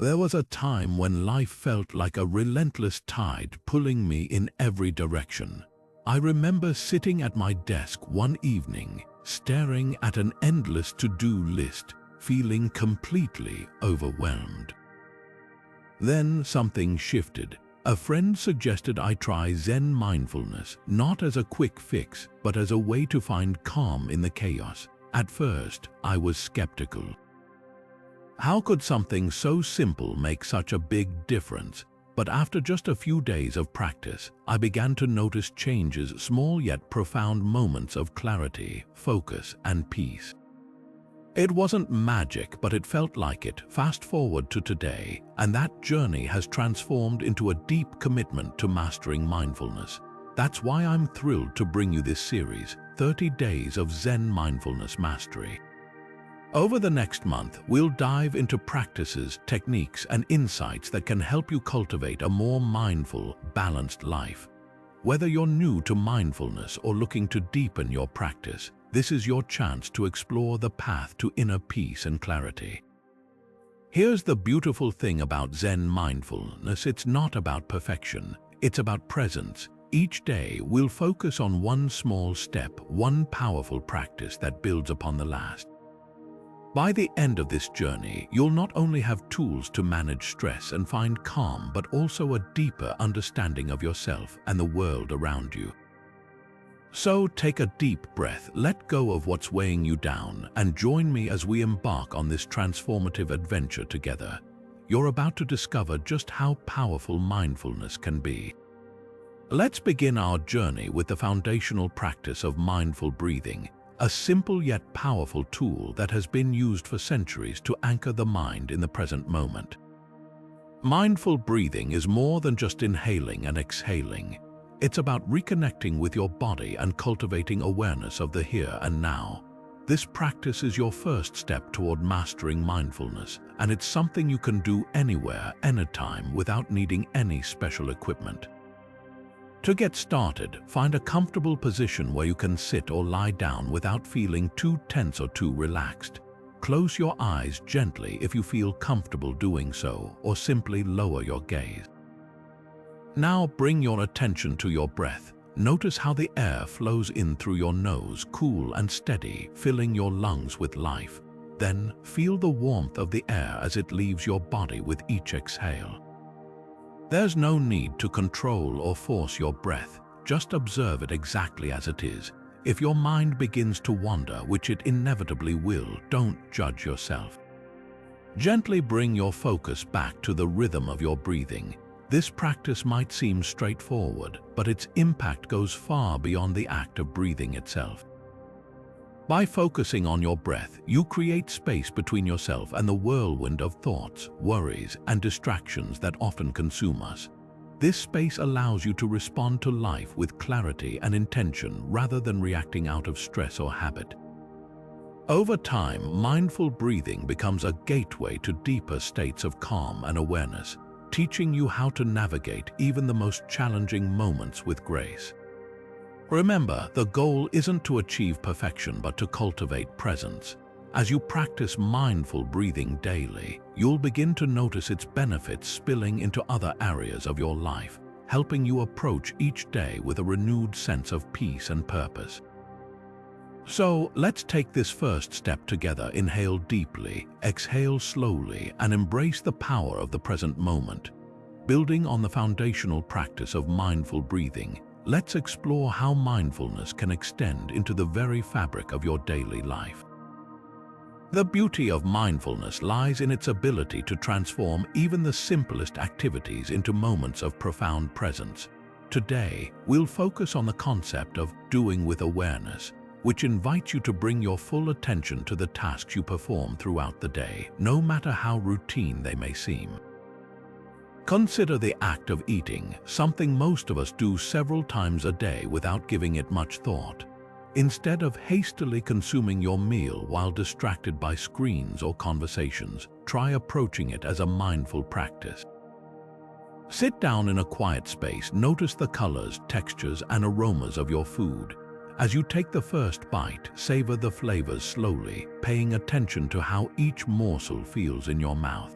There was a time when life felt like a relentless tide pulling me in every direction. I remember sitting at my desk one evening, staring at an endless to-do list, feeling completely overwhelmed. Then something shifted. A friend suggested I try Zen mindfulness, not as a quick fix, but as a way to find calm in the chaos. At first, I was skeptical. How could something so simple make such a big difference? But after just a few days of practice, I began to notice changes, small yet profound moments of clarity, focus, and peace. It wasn't magic, but it felt like it. Fast forward to today, and that journey has transformed into a deep commitment to mastering mindfulness. That's why I'm thrilled to bring you this series, 30 Days of Zen Mindfulness Mastery. Over the next month, we'll dive into practices, techniques, and insights that can help you cultivate a more mindful, balanced life. Whether you're new to mindfulness or looking to deepen your practice, this is your chance to explore the path to inner peace and clarity. Here's the beautiful thing about Zen mindfulness: it's not about perfection, it's about presence. Each day, we'll focus on one small step, one powerful practice that builds upon the last. By the end of this journey, you'll not only have tools to manage stress and find calm, but also a deeper understanding of yourself and the world around you. So take a deep breath, let go of what's weighing you down, and join me as we embark on this transformative adventure together. You're about to discover just how powerful mindfulness can be. Let's begin our journey with the foundational practice of mindful breathing, a simple yet powerful tool that has been used for centuries to anchor the mind in the present moment. Mindful breathing is more than just inhaling and exhaling. It's about reconnecting with your body and cultivating awareness of the here and now. This practice is your first step toward mastering mindfulness, and it's something you can do anywhere, anytime, without needing any special equipment. To get started, find a comfortable position where you can sit or lie down without feeling too tense or too relaxed. Close your eyes gently if you feel comfortable doing so, or simply lower your gaze. Now bring your attention to your breath. Notice how the air flows in through your nose, cool and steady, filling your lungs with life. Then feel the warmth of the air as it leaves your body with each exhale. There's no need to control or force your breath, just observe it exactly as it is. If your mind begins to wander, which it inevitably will, don't judge yourself. Gently bring your focus back to the rhythm of your breathing. This practice might seem straightforward, but its impact goes far beyond the act of breathing itself. By focusing on your breath, you create space between yourself and the whirlwind of thoughts, worries, and distractions that often consume us. This space allows you to respond to life with clarity and intention rather than reacting out of stress or habit. Over time, mindful breathing becomes a gateway to deeper states of calm and awareness, teaching you how to navigate even the most challenging moments with grace. Remember, the goal isn't to achieve perfection but to cultivate presence. As you practice mindful breathing daily, you'll begin to notice its benefits spilling into other areas of your life, helping you approach each day with a renewed sense of peace and purpose. So, let's take this first step together. Inhale deeply, exhale slowly, and embrace the power of the present moment. Building on the foundational practice of mindful breathing, let's explore how mindfulness can extend into the very fabric of your daily life. The beauty of mindfulness lies in its ability to transform even the simplest activities into moments of profound presence. Today, we'll focus on the concept of doing with awareness, which invites you to bring your full attention to the tasks you perform throughout the day, no matter how routine they may seem. Consider the act of eating, something most of us do several times a day without giving it much thought. Instead of hastily consuming your meal while distracted by screens or conversations, try approaching it as a mindful practice. Sit down in a quiet space, notice the colors, textures, and aromas of your food. As you take the first bite, savor the flavors slowly, paying attention to how each morsel feels in your mouth.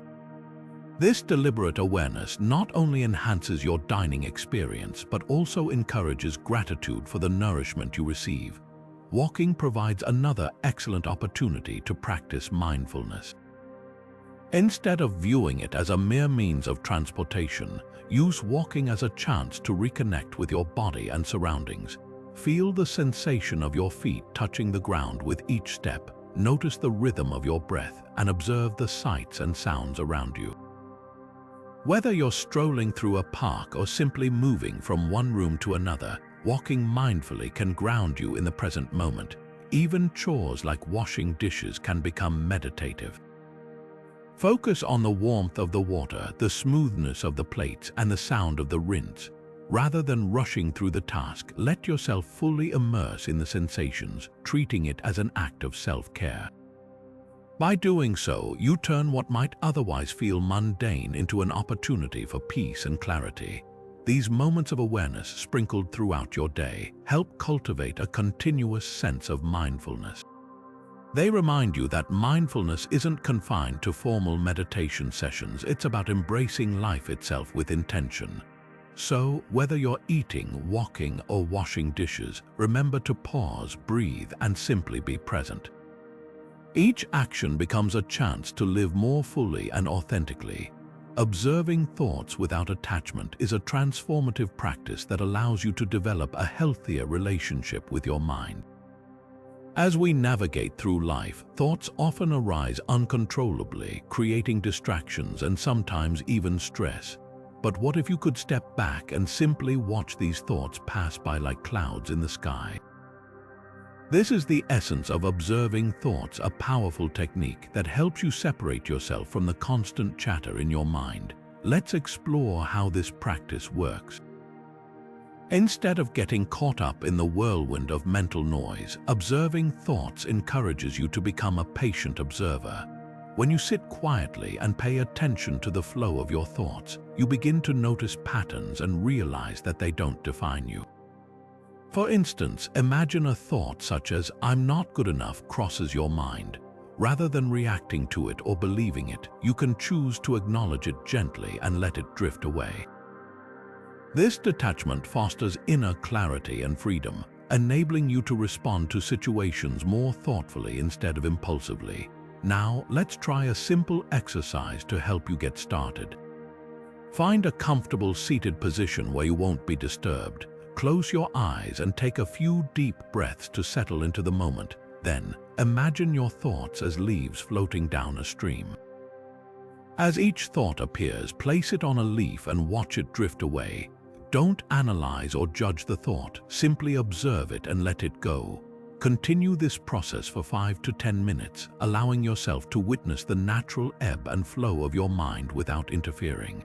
This deliberate awareness not only enhances your dining experience, but also encourages gratitude for the nourishment you receive. Walking provides another excellent opportunity to practice mindfulness. Instead of viewing it as a mere means of transportation, use walking as a chance to reconnect with your body and surroundings. Feel the sensation of your feet touching the ground with each step. Notice the rhythm of your breath and observe the sights and sounds around you. Whether you're strolling through a park or simply moving from one room to another, walking mindfully can ground you in the present moment. Even chores like washing dishes can become meditative. Focus on the warmth of the water, the smoothness of the plates, and the sound of the rinse. Rather than rushing through the task, let yourself fully immerse in the sensations, treating it as an act of self-care. By doing so, you turn what might otherwise feel mundane into an opportunity for peace and clarity. These moments of awareness sprinkled throughout your day help cultivate a continuous sense of mindfulness. They remind you that mindfulness isn't confined to formal meditation sessions. It's about embracing life itself with intention. So, whether you're eating, walking, or washing dishes, remember to pause, breathe, and simply be present. Each action becomes a chance to live more fully and authentically. Observing thoughts without attachment is a transformative practice that allows you to develop a healthier relationship with your mind. As we navigate through life, thoughts often arise uncontrollably, creating distractions and sometimes even stress. But what if you could step back and simply watch these thoughts pass by like clouds in the sky? This is the essence of observing thoughts, a powerful technique that helps you separate yourself from the constant chatter in your mind. Let's explore how this practice works. Instead of getting caught up in the whirlwind of mental noise, observing thoughts encourages you to become a patient observer. When you sit quietly and pay attention to the flow of your thoughts, you begin to notice patterns and realize that they don't define you. For instance, imagine a thought such as, "I'm not good enough," crosses your mind. Rather than reacting to it or believing it, you can choose to acknowledge it gently and let it drift away. This detachment fosters inner clarity and freedom, enabling you to respond to situations more thoughtfully instead of impulsively. Now, let's try a simple exercise to help you get started. Find a comfortable seated position where you won't be disturbed. Close your eyes and take a few deep breaths to settle into the moment. Then, imagine your thoughts as leaves floating down a stream. As each thought appears, place it on a leaf and watch it drift away. Don't analyze or judge the thought, simply observe it and let it go. Continue this process for 5 to 10 minutes, allowing yourself to witness the natural ebb and flow of your mind without interfering.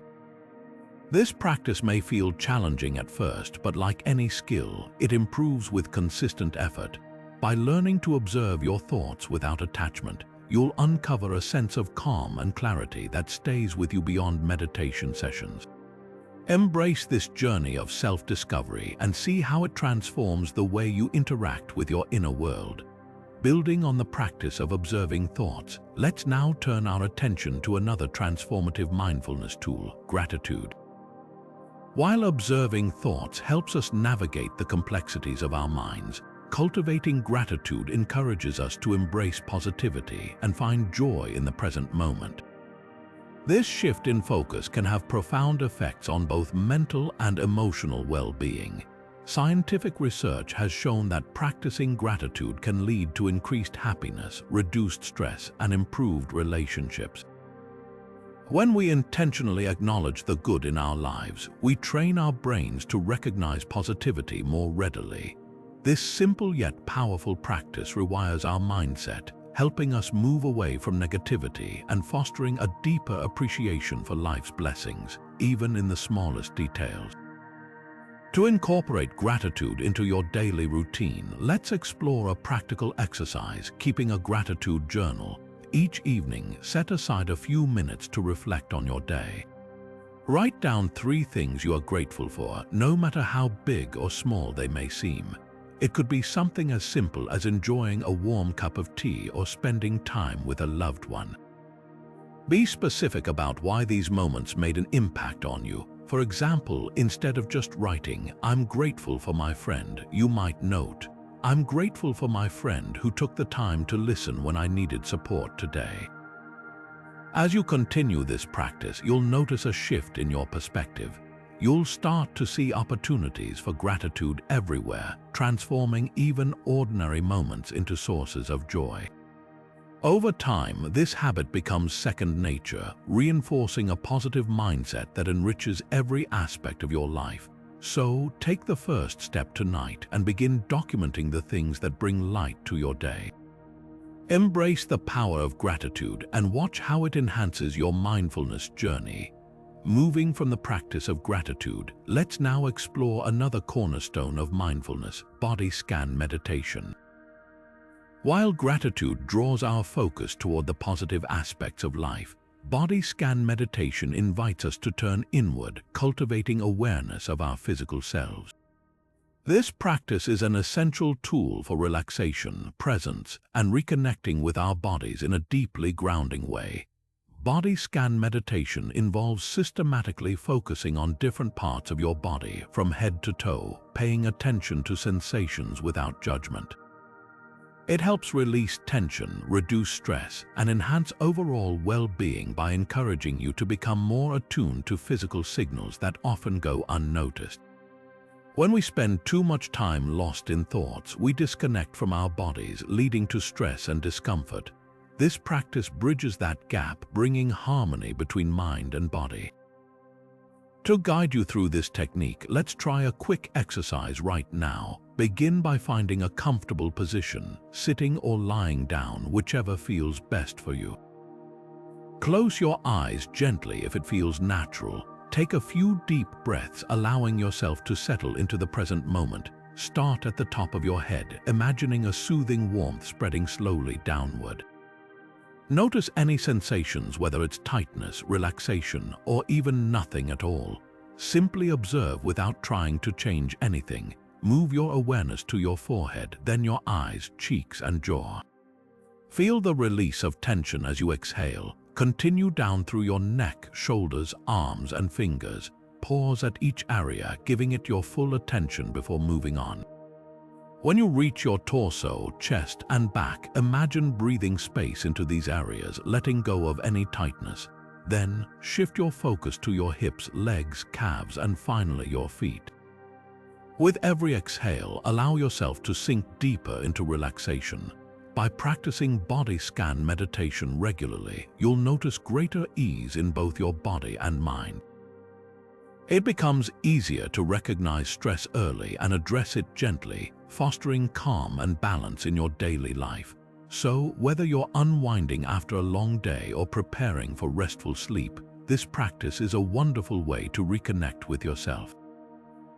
This practice may feel challenging at first, but like any skill, it improves with consistent effort. By learning to observe your thoughts without attachment, you'll uncover a sense of calm and clarity that stays with you beyond meditation sessions. Embrace this journey of self-discovery and see how it transforms the way you interact with your inner world. Building on the practice of observing thoughts, let's now turn our attention to another transformative mindfulness tool, gratitude. While observing thoughts helps us navigate the complexities of our minds, cultivating gratitude encourages us to embrace positivity and find joy in the present moment. This shift in focus can have profound effects on both mental and emotional well-being. Scientific research has shown that practicing gratitude can lead to increased happiness, reduced stress, and improved relationships. When we intentionally acknowledge the good in our lives, we train our brains to recognize positivity more readily. This simple yet powerful practice rewires our mindset, helping us move away from negativity and fostering a deeper appreciation for life's blessings, even in the smallest details. To incorporate gratitude into your daily routine, let's explore a practical exercise, keeping a gratitude journal. Each evening, set aside a few minutes to reflect on your day. Write down 3 things you are grateful for, no matter how big or small they may seem. It could be something as simple as enjoying a warm cup of tea or spending time with a loved one. Be specific about why these moments made an impact on you. For example, instead of just writing, "I'm grateful for my friend," you might note, "I'm grateful for my friend who took the time to listen when I needed support today." As you continue this practice, you'll notice a shift in your perspective. You'll start to see opportunities for gratitude everywhere, transforming even ordinary moments into sources of joy. Over time, this habit becomes second nature, reinforcing a positive mindset that enriches every aspect of your life. So, take the first step tonight and begin documenting the things that bring light to your day. Embrace the power of gratitude and watch how it enhances your mindfulness journey. Moving from the practice of gratitude, let's now explore another cornerstone of mindfulness, body scan meditation. While gratitude draws our focus toward the positive aspects of life, body scan meditation invites us to turn inward, cultivating awareness of our physical selves. This practice is an essential tool for relaxation, presence, and reconnecting with our bodies in a deeply grounding way. Body scan meditation involves systematically focusing on different parts of your body from head to toe, paying attention to sensations without judgment. It helps release tension, reduce stress, and enhance overall well-being by encouraging you to become more attuned to physical signals that often go unnoticed. When we spend too much time lost in thoughts, we disconnect from our bodies, leading to stress and discomfort. This practice bridges that gap, bringing harmony between mind and body. To guide you through this technique, let's try a quick exercise right now. Begin by finding a comfortable position, sitting or lying down, whichever feels best for you. Close your eyes gently if it feels natural. Take a few deep breaths, allowing yourself to settle into the present moment. Start at the top of your head, imagining a soothing warmth spreading slowly downward. Notice any sensations, whether it's tightness, relaxation, or even nothing at all. Simply observe without trying to change anything. Move your awareness to your forehead, then your eyes, cheeks, and jaw. Feel the release of tension as you exhale. Continue down through your neck, shoulders, arms, and fingers. Pause at each area, giving it your full attention before moving on. When you reach your torso, chest, and back, imagine breathing space into these areas, letting go of any tightness. Then, shift your focus to your hips, legs, calves, and finally your feet. With every exhale, allow yourself to sink deeper into relaxation. By practicing body scan meditation regularly, you'll notice greater ease in both your body and mind. It becomes easier to recognize stress early and address it gently, fostering calm and balance in your daily life. So, whether you're unwinding after a long day or preparing for restful sleep, this practice is a wonderful way to reconnect with yourself.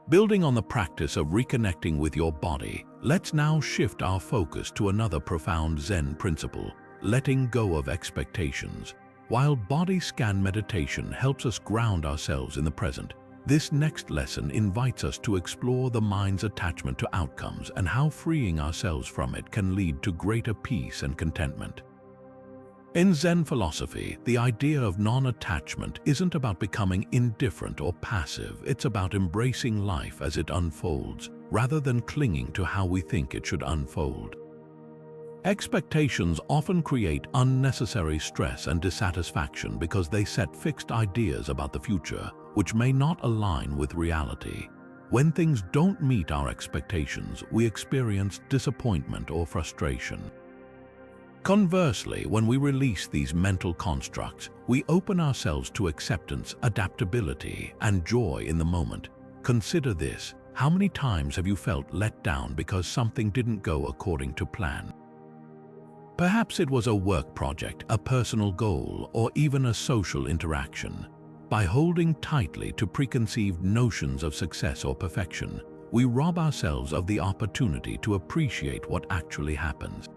Building on the practice of reconnecting with your body, let's now shift our focus to another profound Zen principle, letting go of expectations. While body scan meditation helps us ground ourselves in the present, this next lesson invites us to explore the mind's attachment to outcomes and how freeing ourselves from it can lead to greater peace and contentment. In Zen philosophy, the idea of non-attachment isn't about becoming indifferent or passive. It's about embracing life as it unfolds, rather than clinging to how we think it should unfold. Expectations often create unnecessary stress and dissatisfaction because they set fixed ideas about the future, which may not align with reality. When things don't meet our expectations, we experience disappointment or frustration. Conversely, when we release these mental constructs, we open ourselves to acceptance, adaptability, and joy in the moment. Consider this: how many times have you felt let down because something didn't go according to plan? Perhaps it was a work project, a personal goal, or even a social interaction. By holding tightly to preconceived notions of success or perfection, we rob ourselves of the opportunity to appreciate what actually happens.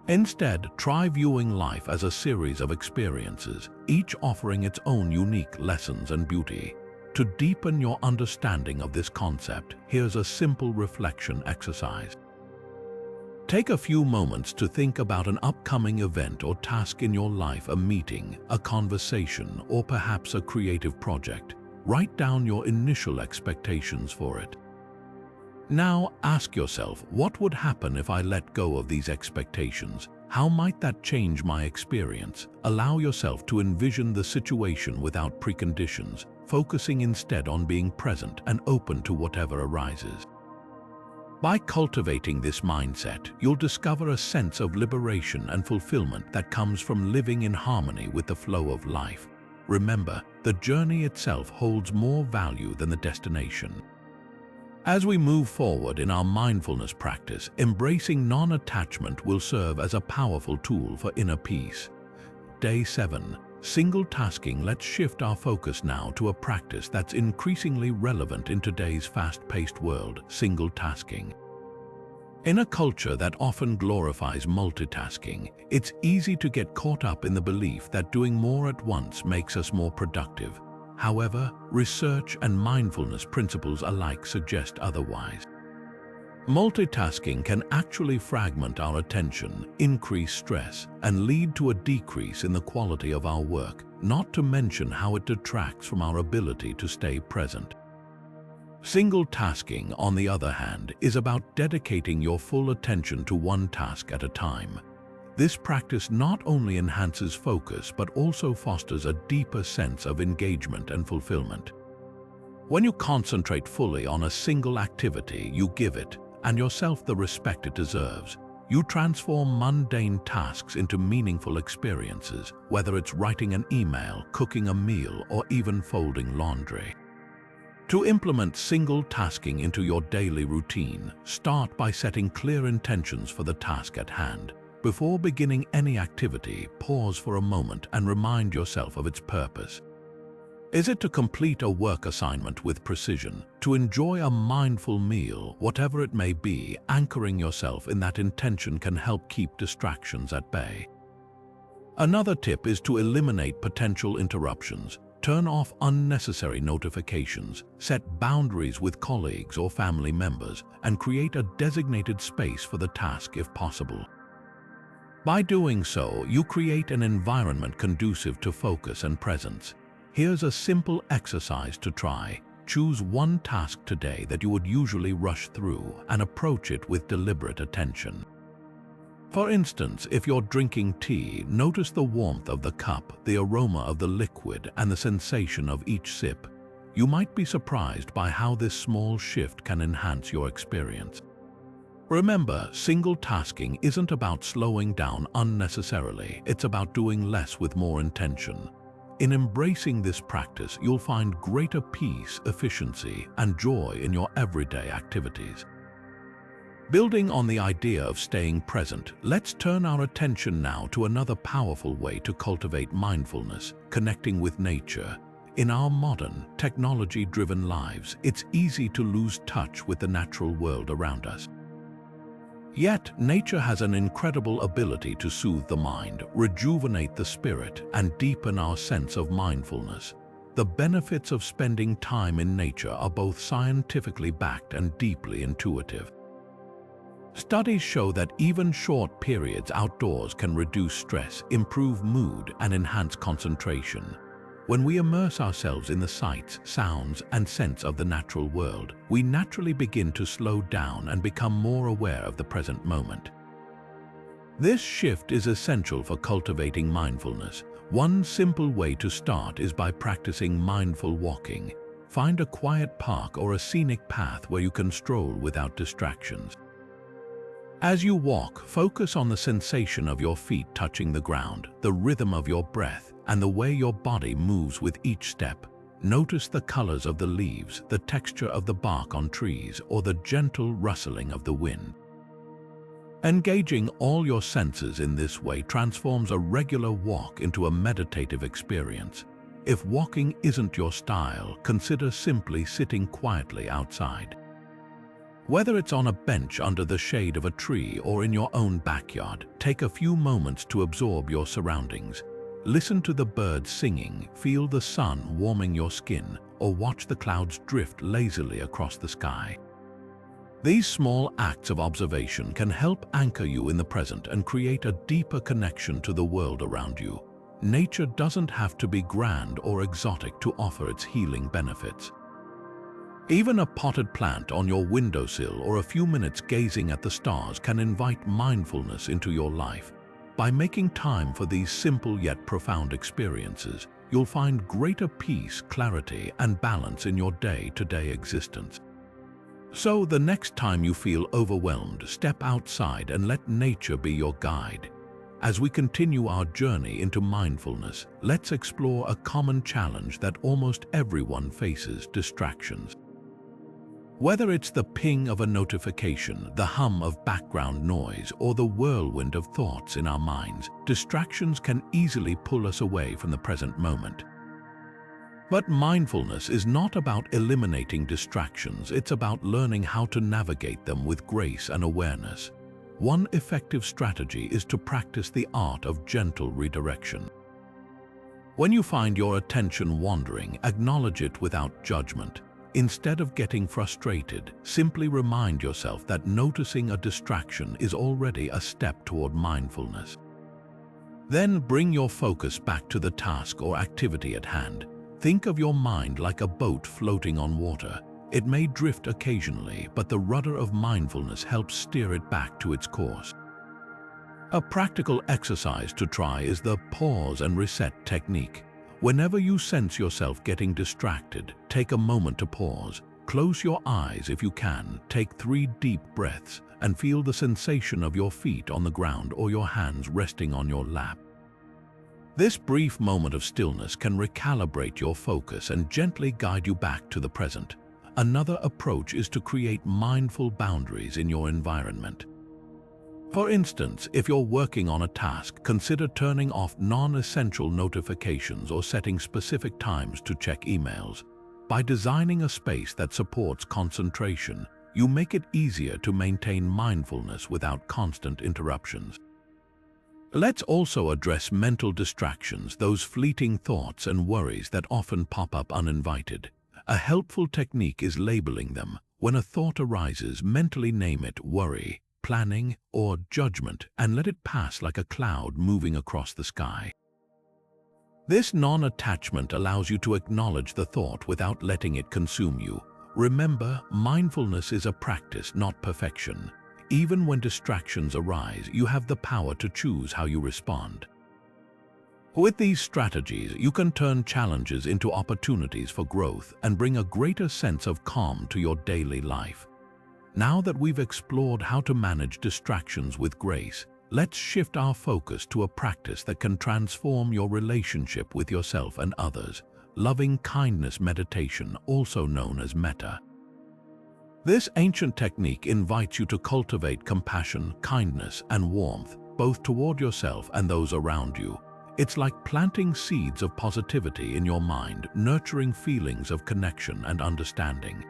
Instead, try viewing life as a series of experiences, each offering its own unique lessons and beauty. To deepen your understanding of this concept, here's a simple reflection exercise. Take a few moments to think about an upcoming event or task in your life, a meeting, a conversation, or perhaps a creative project. Write down your initial expectations for it. Now ask yourself, what would happen if I let go of these expectations? How might that change my experience? Allow yourself to envision the situation without preconditions, focusing instead on being present and open to whatever arises. By cultivating this mindset, you'll discover a sense of liberation and fulfillment that comes from living in harmony with the flow of life. Remember, the journey itself holds more value than the destination. As we move forward in our mindfulness practice, embracing non-attachment will serve as a powerful tool for inner peace. Day 7. Single tasking. Let's shift our focus now to a practice that's increasingly relevant in today's fast-paced world: single tasking. In a culture that often glorifies multitasking, it's easy to get caught up in the belief that doing more at once makes us more productive. However, research and mindfulness principles alike suggest otherwise. Multitasking can actually fragment our attention, increase stress, and lead to a decrease in the quality of our work, not to mention how it detracts from our ability to stay present. Single tasking, on the other hand, is about dedicating your full attention to one task at a time. This practice not only enhances focus but also fosters a deeper sense of engagement and fulfillment. When you concentrate fully on a single activity, you give it and yourself the respect it deserves. You transform mundane tasks into meaningful experiences, whether it's writing an email, cooking a meal, or even folding laundry. To implement single tasking into your daily routine, start by setting clear intentions for the task at hand. Before beginning any activity, pause for a moment and remind yourself of its purpose. Is it to complete a work assignment with precision, to enjoy a mindful meal, whatever it may be? Anchoring yourself in that intention can help keep distractions at bay. Another tip is to eliminate potential interruptions. Turn off unnecessary notifications, set boundaries with colleagues or family members, and create a designated space for the task if possible. By doing so, you create an environment conducive to focus and presence. Here's a simple exercise to try. Choose one task today that you would usually rush through and approach it with deliberate attention. For instance, if you're drinking tea, notice the warmth of the cup, the aroma of the liquid, and the sensation of each sip. You might be surprised by how this small shift can enhance your experience. Remember, single tasking isn't about slowing down unnecessarily. It's about doing less with more intention. In embracing this practice, you'll find greater peace, efficiency, and joy in your everyday activities. Building on the idea of staying present, let's turn our attention now to another powerful way to cultivate mindfulness: connecting with nature. In our modern, technology-driven lives, it's easy to lose touch with the natural world around us. Yet, nature has an incredible ability to soothe the mind, rejuvenate the spirit, and deepen our sense of mindfulness. The benefits of spending time in nature are both scientifically backed and deeply intuitive. Studies show that even short periods outdoors can reduce stress, improve mood, and enhance concentration. When we immerse ourselves in the sights, sounds, and scents of the natural world, we naturally begin to slow down and become more aware of the present moment. This shift is essential for cultivating mindfulness. One simple way to start is by practicing mindful walking. Find a quiet park or a scenic path where you can stroll without distractions. As you walk, focus on the sensation of your feet touching the ground, the rhythm of your breath, and the way your body moves with each step. Notice the colors of the leaves, the texture of the bark on trees, or the gentle rustling of the wind. Engaging all your senses in this way transforms a regular walk into a meditative experience. If walking isn't your style, consider simply sitting quietly outside. Whether it's on a bench under the shade of a tree or in your own backyard, take a few moments to absorb your surroundings. Listen to the birds singing, feel the sun warming your skin, or watch the clouds drift lazily across the sky. These small acts of observation can help anchor you in the present and create a deeper connection to the world around you. Nature doesn't have to be grand or exotic to offer its healing benefits. Even a potted plant on your windowsill or a few minutes gazing at the stars can invite mindfulness into your life. By making time for these simple yet profound experiences, you'll find greater peace, clarity, and balance in your day-to-day existence. So the next time you feel overwhelmed, step outside and let nature be your guide. As we continue our journey into mindfulness, let's explore a common challenge that almost everyone faces: distractions. Whether it's the ping of a notification, the hum of background noise, or the whirlwind of thoughts in our minds, distractions can easily pull us away from the present moment. But mindfulness is not about eliminating distractions, it's about learning how to navigate them with grace and awareness. One effective strategy is to practice the art of gentle redirection. When you find your attention wandering, acknowledge it without judgment. Instead of getting frustrated, simply remind yourself that noticing a distraction is already a step toward mindfulness. Then bring your focus back to the task or activity at hand. Think of your mind like a boat floating on water. It may drift occasionally, but the rudder of mindfulness helps steer it back to its course. A practical exercise to try is the pause and reset technique. Whenever you sense yourself getting distracted, take a moment to pause. Close your eyes if you can, take 3 deep breaths, and feel the sensation of your feet on the ground or your hands resting on your lap. This brief moment of stillness can recalibrate your focus and gently guide you back to the present. Another approach is to create mindful boundaries in your environment. For instance, if you're working on a task, consider turning off non-essential notifications or setting specific times to check emails. By designing a space that supports concentration, you make it easier to maintain mindfulness without constant interruptions. Let's also address mental distractions, those fleeting thoughts and worries that often pop up uninvited. A helpful technique is labeling them. When a thought arises, mentally name it worry, planning, or judgment, and let it pass like a cloud moving across the sky. This non-attachment allows you to acknowledge the thought without letting it consume you. Remember, mindfulness is a practice, not perfection. Even when distractions arise, you have the power to choose how you respond. With these strategies, you can turn challenges into opportunities for growth and bring a greater sense of calm to your daily life. Now that we've explored how to manage distractions with grace, let's shift our focus to a practice that can transform your relationship with yourself and others: loving kindness meditation, also known as metta. This ancient technique invites you to cultivate compassion, kindness, and warmth, both toward yourself and those around you. It's like planting seeds of positivity in your mind, nurturing feelings of connection and understanding.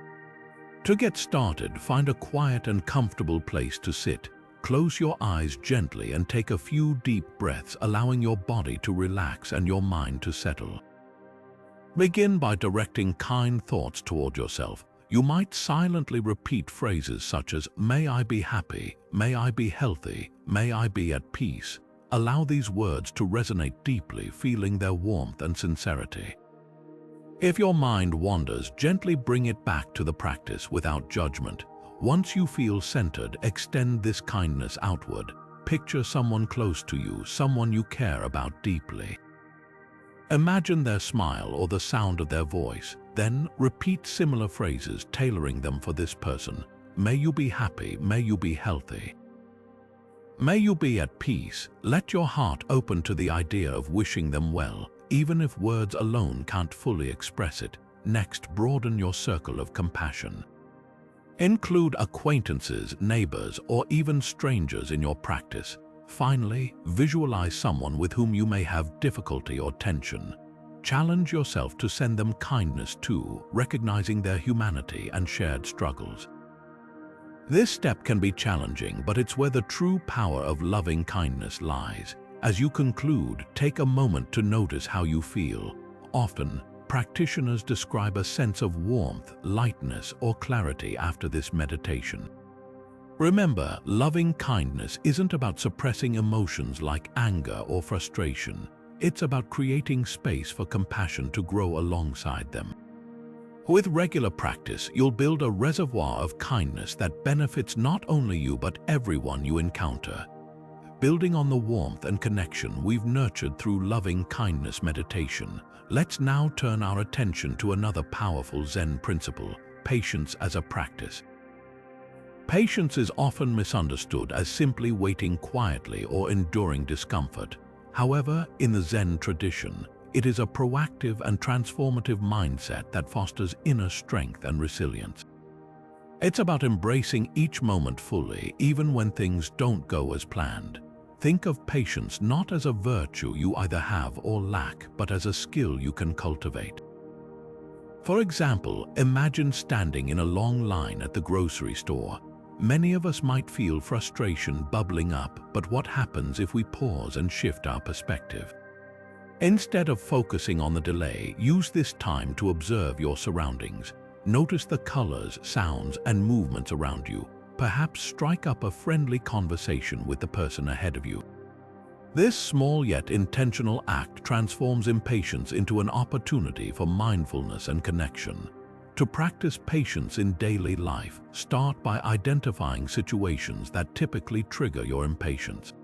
To get started, find a quiet and comfortable place to sit. Close your eyes gently and take a few deep breaths, allowing your body to relax and your mind to settle. Begin by directing kind thoughts toward yourself. You might silently repeat phrases such as, "May I be happy, may I be healthy, may I be at peace." Allow these words to resonate deeply, feeling their warmth and sincerity. If your mind wanders, gently bring it back to the practice without judgment. Once you feel centered, extend this kindness outward. Picture someone close to you, someone you care about deeply. Imagine their smile or the sound of their voice. Then repeat similar phrases, tailoring them for this person. May you be happy, may you be healthy. May you be at peace. Let your heart open to the idea of wishing them well, even if words alone can't fully express it. Next, broaden your circle of compassion. Include acquaintances, neighbors, or even strangers in your practice. Finally, visualize someone with whom you may have difficulty or tension. Challenge yourself to send them kindness too, recognizing their humanity and shared struggles. This step can be challenging, but it's where the true power of loving kindness lies. As you conclude, take a moment to notice how you feel. Often, practitioners describe a sense of warmth, lightness, or clarity after this meditation. Remember, loving kindness isn't about suppressing emotions like anger or frustration. It's about creating space for compassion to grow alongside them. With regular practice, you'll build a reservoir of kindness that benefits not only you but everyone you encounter. Building on the warmth and connection we've nurtured through loving kindness meditation, let's now turn our attention to another powerful Zen principle: patience as a practice. Patience is often misunderstood as simply waiting quietly or enduring discomfort. However, in the Zen tradition, it is a proactive and transformative mindset that fosters inner strength and resilience. It's about embracing each moment fully, even when things don't go as planned. Think of patience not as a virtue you either have or lack, but as a skill you can cultivate. For example, imagine standing in a long line at the grocery store. Many of us might feel frustration bubbling up, but what happens if we pause and shift our perspective? Instead of focusing on the delay, use this time to observe your surroundings. Notice the colors, sounds, and movements around you. Perhaps strike up a friendly conversation with the person ahead of you. This small yet intentional act transforms impatience into an opportunity for mindfulness and connection. To practice patience in daily life, start by identifying situations that typically trigger your impatience.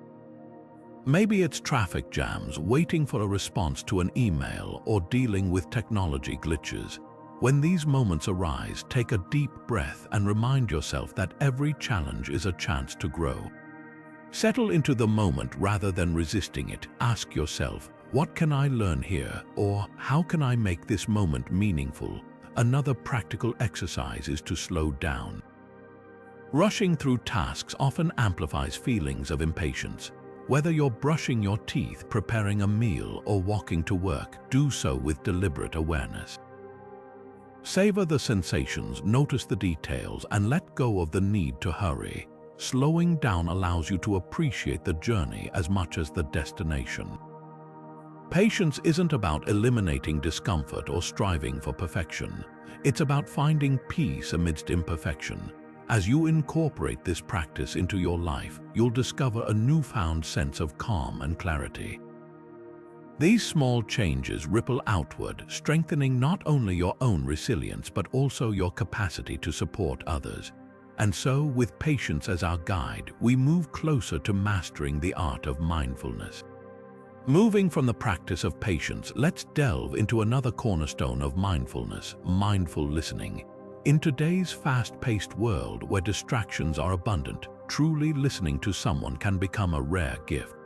Maybe it's traffic jams, waiting for a response to an email, or dealing with technology glitches. When these moments arise, take a deep breath and remind yourself that every challenge is a chance to grow. Settle into the moment rather than resisting it. Ask yourself, what can I learn here? Or how can I make this moment meaningful? Another practical exercise is to slow down. Rushing through tasks often amplifies feelings of impatience. Whether you're brushing your teeth, preparing a meal, or walking to work, do so with deliberate awareness. Savor the sensations, notice the details, and let go of the need to hurry. Slowing down allows you to appreciate the journey as much as the destination. Patience isn't about eliminating discomfort or striving for perfection. It's about finding peace amidst imperfection. As you incorporate this practice into your life, you'll discover a newfound sense of calm and clarity. These small changes ripple outward, strengthening not only your own resilience but also your capacity to support others. And so, with patience as our guide, we move closer to mastering the art of mindfulness. Moving from the practice of patience, let's delve into another cornerstone of mindfulness: mindful listening. In today's fast-paced world where distractions are abundant, truly listening to someone can become a rare gift.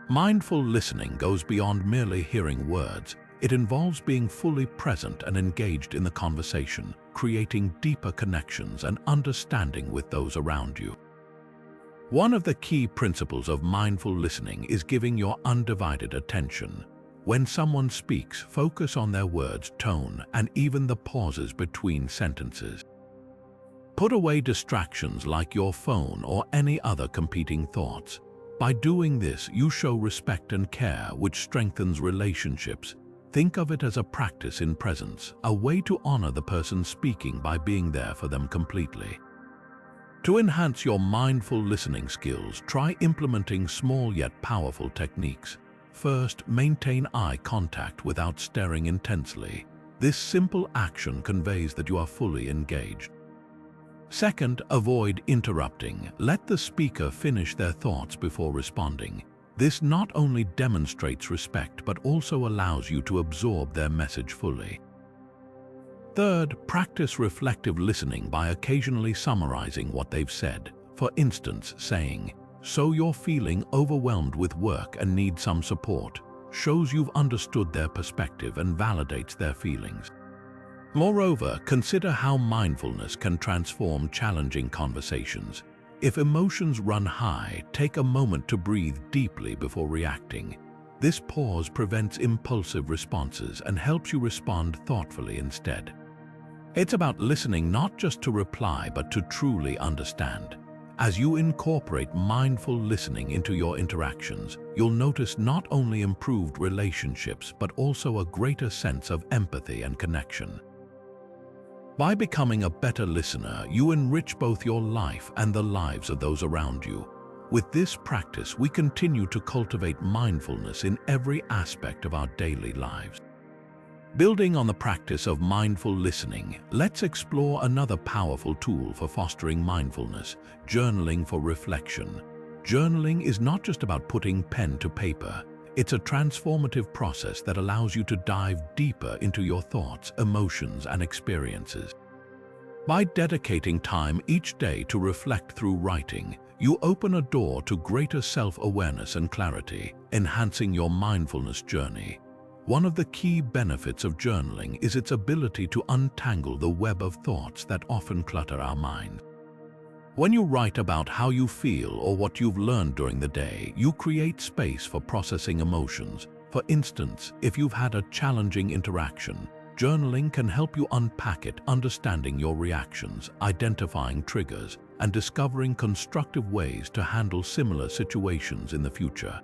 Mindful listening goes beyond merely hearing words. It involves being fully present and engaged in the conversation, creating deeper connections and understanding with those around you. One of the key principles of mindful listening is giving your undivided attention. When someone speaks, focus on their words, tone, and even the pauses between sentences. Put away distractions like your phone or any other competing thoughts. By doing this, you show respect and care, which strengthens relationships. Think of it as a practice in presence, a way to honor the person speaking by being there for them completely. To enhance your mindful listening skills, try implementing small yet powerful techniques. First, maintain eye contact without staring intensely. This simple action conveys that you are fully engaged. Second, avoid interrupting. Let the speaker finish their thoughts before responding. This not only demonstrates respect but also allows you to absorb their message fully. Third, practice reflective listening by occasionally summarizing what they've said. For instance, saying, "So you're feeling overwhelmed with work and need some support," shows you've understood their perspective and validates their feelings. Moreover, consider how mindfulness can transform challenging conversations. If emotions run high, take a moment to breathe deeply before reacting. This pause prevents impulsive responses and helps you respond thoughtfully instead. It's about listening not just to reply but to truly understand. As you incorporate mindful listening into your interactions, you'll notice not only improved relationships but also a greater sense of empathy and connection. By becoming a better listener, you enrich both your life and the lives of those around you. With this practice, we continue to cultivate mindfulness in every aspect of our daily lives. Building on the practice of mindful listening, let's explore another powerful tool for fostering mindfulness: journaling for reflection. Journaling is not just about putting pen to paper. It's a transformative process that allows you to dive deeper into your thoughts, emotions, and experiences. By dedicating time each day to reflect through writing, you open a door to greater self-awareness and clarity, enhancing your mindfulness journey. One of the key benefits of journaling is its ability to untangle the web of thoughts that often clutter our mind. When you write about how you feel or what you've learned during the day, you create space for processing emotions. For instance, if you've had a challenging interaction, journaling can help you unpack it, understanding your reactions, identifying triggers, and discovering constructive ways to handle similar situations in the future.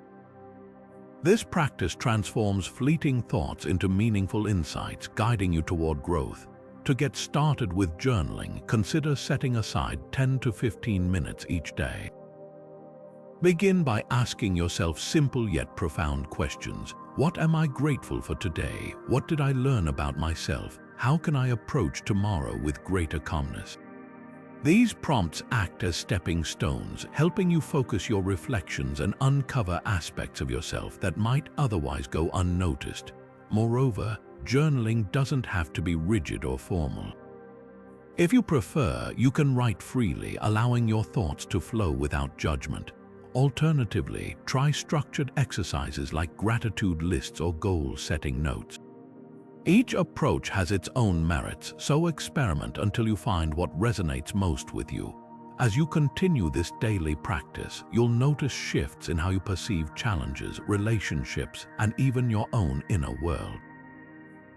This practice transforms fleeting thoughts into meaningful insights, guiding you toward growth. To get started with journaling, consider setting aside 10 to 15 minutes each day. Begin by asking yourself simple yet profound questions. What am I grateful for today? What did I learn about myself? How can I approach tomorrow with greater calmness? These prompts act as stepping stones, helping you focus your reflections and uncover aspects of yourself that might otherwise go unnoticed. Moreover, journaling doesn't have to be rigid or formal. If you prefer, you can write freely, allowing your thoughts to flow without judgment. Alternatively, try structured exercises like gratitude lists or goal-setting notes. Each approach has its own merits, so experiment until you find what resonates most with you. As you continue this daily practice, you'll notice shifts in how you perceive challenges, relationships, and even your own inner world.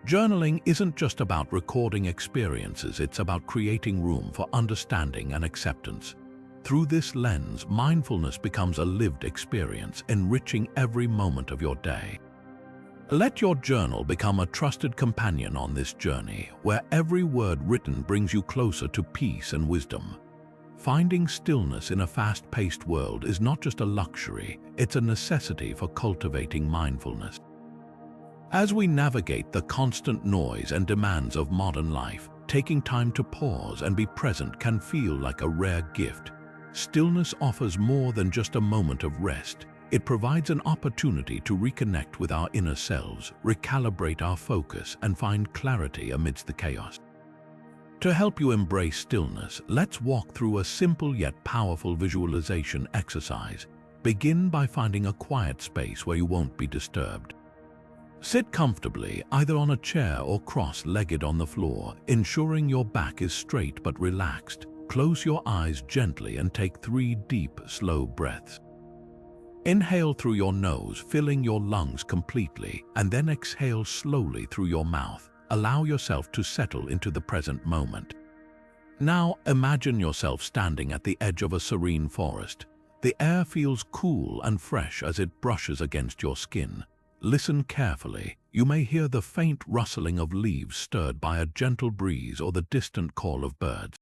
Journaling isn't just about recording experiences, it's about creating room for understanding and acceptance. Through this lens, mindfulness becomes a lived experience, enriching every moment of your day. Let your journal become a trusted companion on this journey, where every word written brings you closer to peace and wisdom. Finding stillness in a fast-paced world is not just a luxury, it's a necessity for cultivating mindfulness. As we navigate the constant noise and demands of modern life, taking time to pause and be present can feel like a rare gift. Stillness offers more than just a moment of rest. It provides an opportunity to reconnect with our inner selves, recalibrate our focus, and find clarity amidst the chaos. To help you embrace stillness, let's walk through a simple yet powerful visualization exercise. Begin by finding a quiet space where you won't be disturbed. Sit comfortably, either on a chair or cross-legged on the floor, ensuring your back is straight but relaxed. Close your eyes gently and take 3 deep, slow breaths. Inhale through your nose, filling your lungs completely, and then exhale slowly through your mouth. Allow yourself to settle into the present moment. Now, imagine yourself standing at the edge of a serene forest. The air feels cool and fresh as it brushes against your skin. Listen carefully. You may hear the faint rustling of leaves stirred by a gentle breeze or the distant call of birds.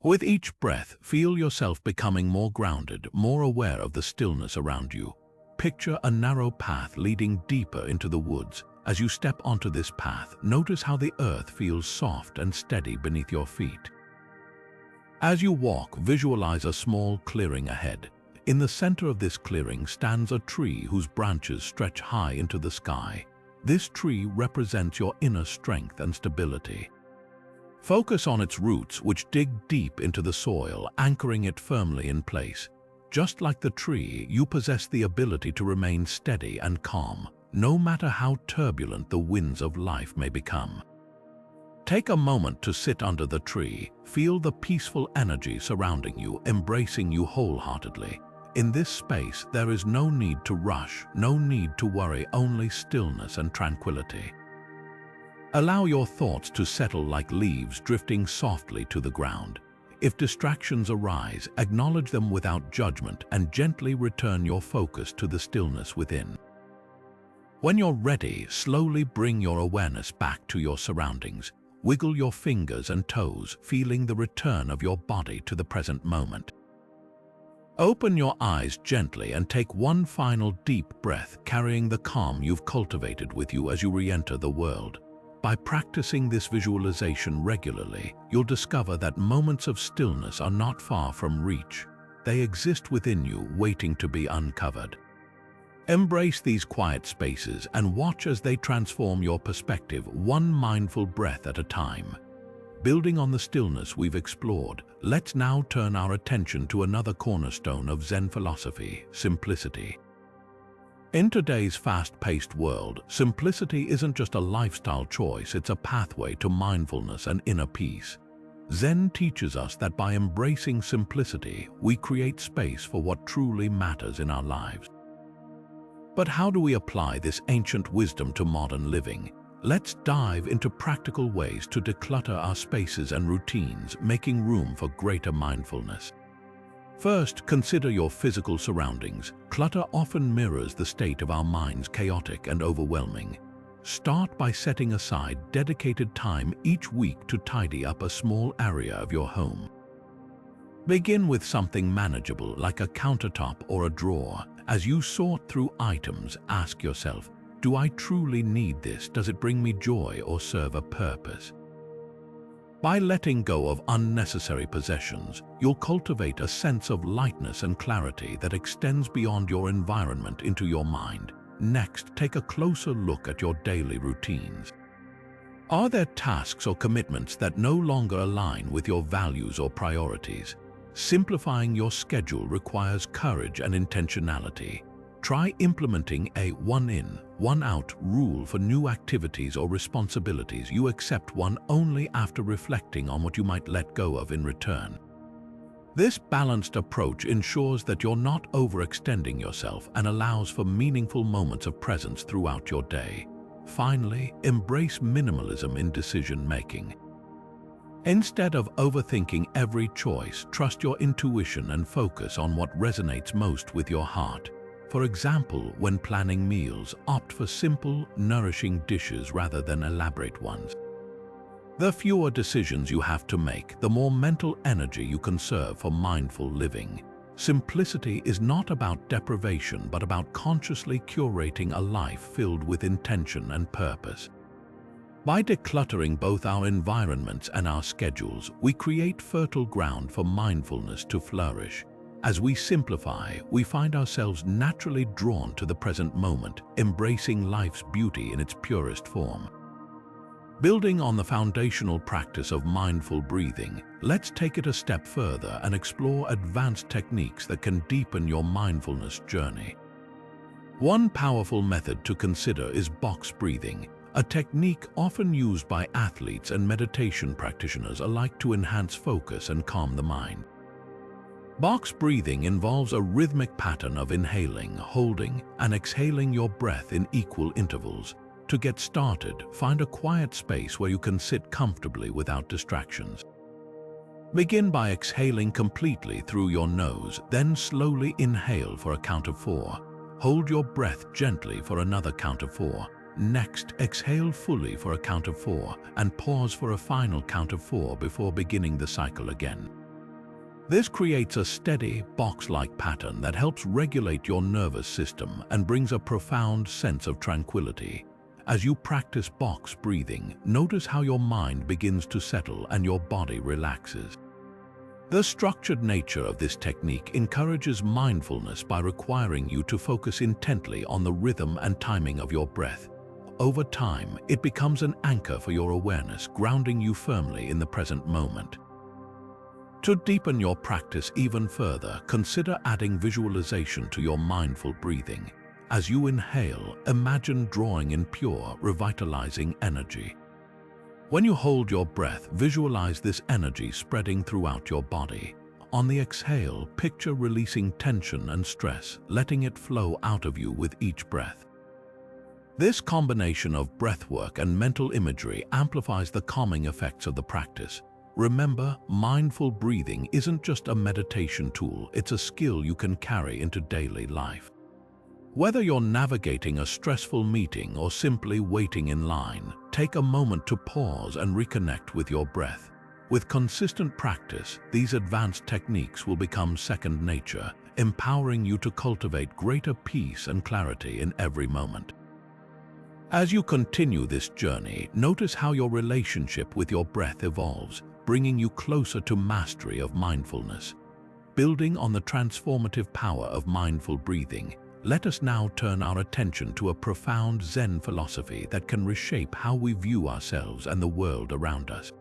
With each breath, feel yourself becoming more grounded, more aware of the stillness around you. Picture a narrow path leading deeper into the woods. As you step onto this path, notice how the earth feels soft and steady beneath your feet. As you walk, visualize a small clearing ahead. In the center of this clearing stands a tree whose branches stretch high into the sky. This tree represents your inner strength and stability. Focus on its roots, which dig deep into the soil, anchoring it firmly in place. Just like the tree, you possess the ability to remain steady and calm, no matter how turbulent the winds of life may become. Take a moment to sit under the tree. Feel the peaceful energy surrounding you, embracing you wholeheartedly. In this space, there is no need to rush, no need to worry, only stillness and tranquility. Allow your thoughts to settle like leaves drifting softly to the ground. If distractions arise, acknowledge them without judgment and gently return your focus to the stillness within. When you're ready, slowly bring your awareness back to your surroundings. Wiggle your fingers and toes, feeling the return of your body to the present moment. Open your eyes gently and take one final deep breath, carrying the calm you've cultivated with you as you re-enter the world. By practicing this visualization regularly, you'll discover that moments of stillness are not far from reach. They exist within you, waiting to be uncovered. Embrace these quiet spaces and watch as they transform your perspective, one mindful breath at a time. Building on the stillness we've explored, let's now turn our attention to another cornerstone of Zen philosophy: simplicity. In today's fast-paced world, simplicity isn't just a lifestyle choice, it's a pathway to mindfulness and inner peace. Zen teaches us that by embracing simplicity, we create space for what truly matters in our lives. But how do we apply this ancient wisdom to modern living? Let's dive into practical ways to declutter our spaces and routines, making room for greater mindfulness. First, consider your physical surroundings. Clutter often mirrors the state of our minds, chaotic and overwhelming. Start by setting aside dedicated time each week to tidy up a small area of your home. Begin with something manageable like a countertop or a drawer. As you sort through items, ask yourself, do I truly need this? Does it bring me joy or serve a purpose? By letting go of unnecessary possessions, you'll cultivate a sense of lightness and clarity that extends beyond your environment into your mind. Next, take a closer look at your daily routines. Are there tasks or commitments that no longer align with your values or priorities? Simplifying your schedule requires courage and intentionality. Try implementing a one-in, one-out rule for new activities or responsibilities. You accept one only after reflecting on what you might let go of in return. This balanced approach ensures that you're not overextending yourself and allows for meaningful moments of presence throughout your day. Finally, embrace minimalism in decision-making. Instead of overthinking every choice, trust your intuition and focus on what resonates most with your heart. For example, when planning meals, opt for simple, nourishing dishes rather than elaborate ones. The fewer decisions you have to make, the more mental energy you conserve for mindful living. Simplicity is not about deprivation, but about consciously curating a life filled with intention and purpose. By decluttering both our environments and our schedules, we create fertile ground for mindfulness to flourish. As we simplify, we find ourselves naturally drawn to the present moment, embracing life's beauty in its purest form. Building on the foundational practice of mindful breathing, let's take it a step further and explore advanced techniques that can deepen your mindfulness journey. One powerful method to consider is box breathing, a technique often used by athletes and meditation practitioners alike to enhance focus and calm the mind. Box breathing involves a rhythmic pattern of inhaling, holding, and exhaling your breath in equal intervals. To get started, find a quiet space where you can sit comfortably without distractions. Begin by exhaling completely through your nose, then slowly inhale for a count of 4. Hold your breath gently for another count of 4. Next, exhale fully for a count of 4 and pause for a final count of 4 before beginning the cycle again. This creates a steady, box-like pattern that helps regulate your nervous system and brings a profound sense of tranquility. As you practice box breathing, notice how your mind begins to settle and your body relaxes. The structured nature of this technique encourages mindfulness by requiring you to focus intently on the rhythm and timing of your breath. Over time, it becomes an anchor for your awareness, grounding you firmly in the present moment. To deepen your practice even further, consider adding visualization to your mindful breathing. As you inhale, imagine drawing in pure, revitalizing energy. When you hold your breath, visualize this energy spreading throughout your body. On the exhale, picture releasing tension and stress, letting it flow out of you with each breath. This combination of breathwork and mental imagery amplifies the calming effects of the practice. Remember, mindful breathing isn't just a meditation tool, it's a skill you can carry into daily life. Whether you're navigating a stressful meeting or simply waiting in line, take a moment to pause and reconnect with your breath. With consistent practice, these advanced techniques will become second nature, empowering you to cultivate greater peace and clarity in every moment. As you continue this journey, notice how your relationship with your breath evolves, bringing you closer to mastery of mindfulness. Building on the transformative power of mindful breathing, let us now turn our attention to a profound Zen philosophy that can reshape how we view ourselves and the world around us.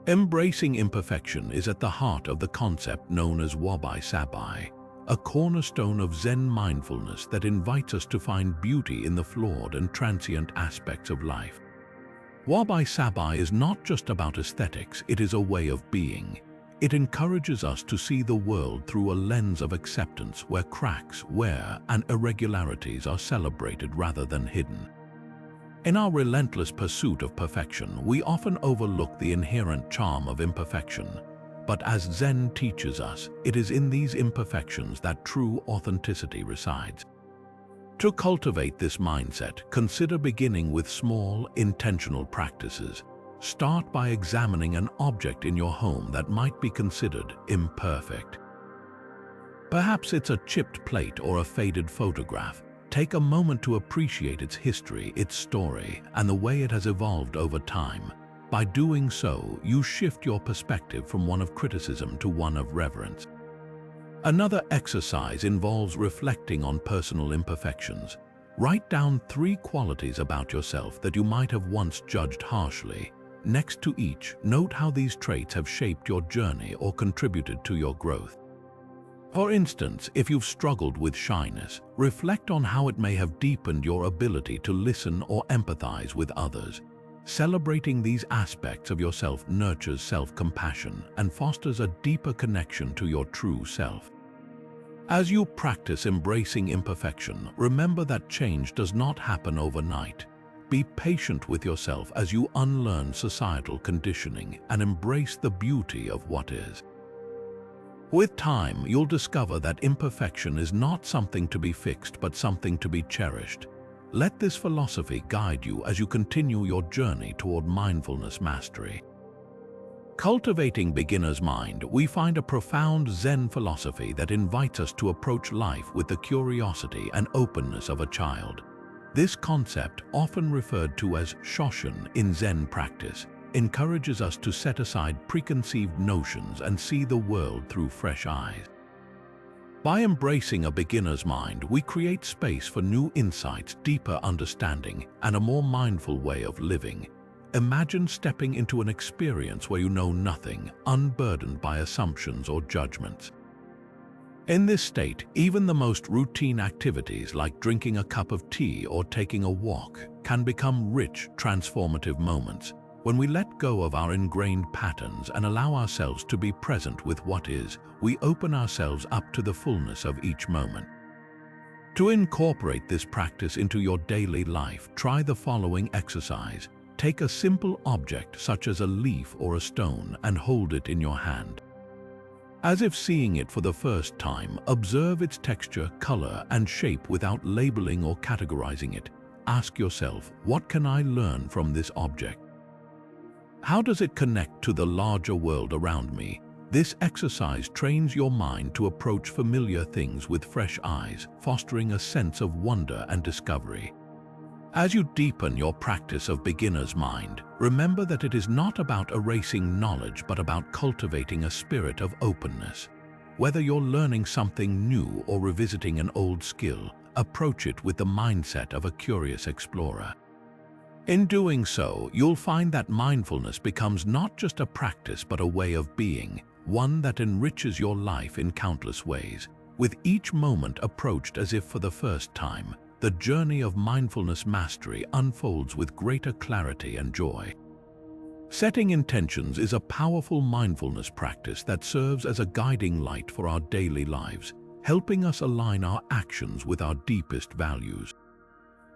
Embracing imperfection is at the heart of the concept known as wabi-sabi, a cornerstone of Zen mindfulness that invites us to find beauty in the flawed and transient aspects of life. Wabi-sabi is not just about aesthetics, it is a way of being. It encourages us to see the world through a lens of acceptance where cracks, wear, and irregularities are celebrated rather than hidden. In our relentless pursuit of perfection, we often overlook the inherent charm of imperfection. But as Zen teaches us, it is in these imperfections that true authenticity resides. To cultivate this mindset, consider beginning with small, intentional practices. Start by examining an object in your home that might be considered imperfect. Perhaps it's a chipped plate or a faded photograph. Take a moment to appreciate its history, its story, and the way it has evolved over time. By doing so, you shift your perspective from one of criticism to one of reverence. Another exercise involves reflecting on personal imperfections. Write down 3 qualities about yourself that you might have once judged harshly. Next to each, note how these traits have shaped your journey or contributed to your growth. For instance, if you've struggled with shyness, reflect on how it may have deepened your ability to listen or empathize with others. Celebrating these aspects of yourself nurtures self-compassion and fosters a deeper connection to your true self. As you practice embracing imperfection, remember that change does not happen overnight. Be patient with yourself as you unlearn societal conditioning and embrace the beauty of what is. With time, you'll discover that imperfection is not something to be fixed but something to be cherished. Let this philosophy guide you as you continue your journey toward mindfulness mastery. Cultivating beginner's mind, we find a profound Zen philosophy that invites us to approach life with the curiosity and openness of a child. This concept, often referred to as shoshin in Zen practice, encourages us to set aside preconceived notions and see the world through fresh eyes. By embracing a beginner's mind, we create space for new insights, deeper understanding, and a more mindful way of living. Imagine stepping into an experience where you know nothing, unburdened by assumptions or judgments. In this state, even the most routine activities like drinking a cup of tea or taking a walk can become rich, transformative moments. When we let go of our ingrained patterns and allow ourselves to be present with what is, we open ourselves up to the fullness of each moment. To incorporate this practice into your daily life, try the following exercise. Take a simple object such as a leaf or a stone and hold it in your hand. As if seeing it for the first time, observe its texture, color, and shape without labeling or categorizing it. Ask yourself, what can I learn from this object? How does it connect to the larger world around me? This exercise trains your mind to approach familiar things with fresh eyes, fostering a sense of wonder and discovery. As you deepen your practice of beginner's mind, remember that it is not about erasing knowledge but about cultivating a spirit of openness. Whether you're learning something new or revisiting an old skill, approach it with the mindset of a curious explorer. In doing so, you'll find that mindfulness becomes not just a practice but a way of being, one that enriches your life in countless ways. With each moment approached as if for the first time, the journey of mindfulness mastery unfolds with greater clarity and joy. Setting intentions is a powerful mindfulness practice that serves as a guiding light for our daily lives, helping us align our actions with our deepest values.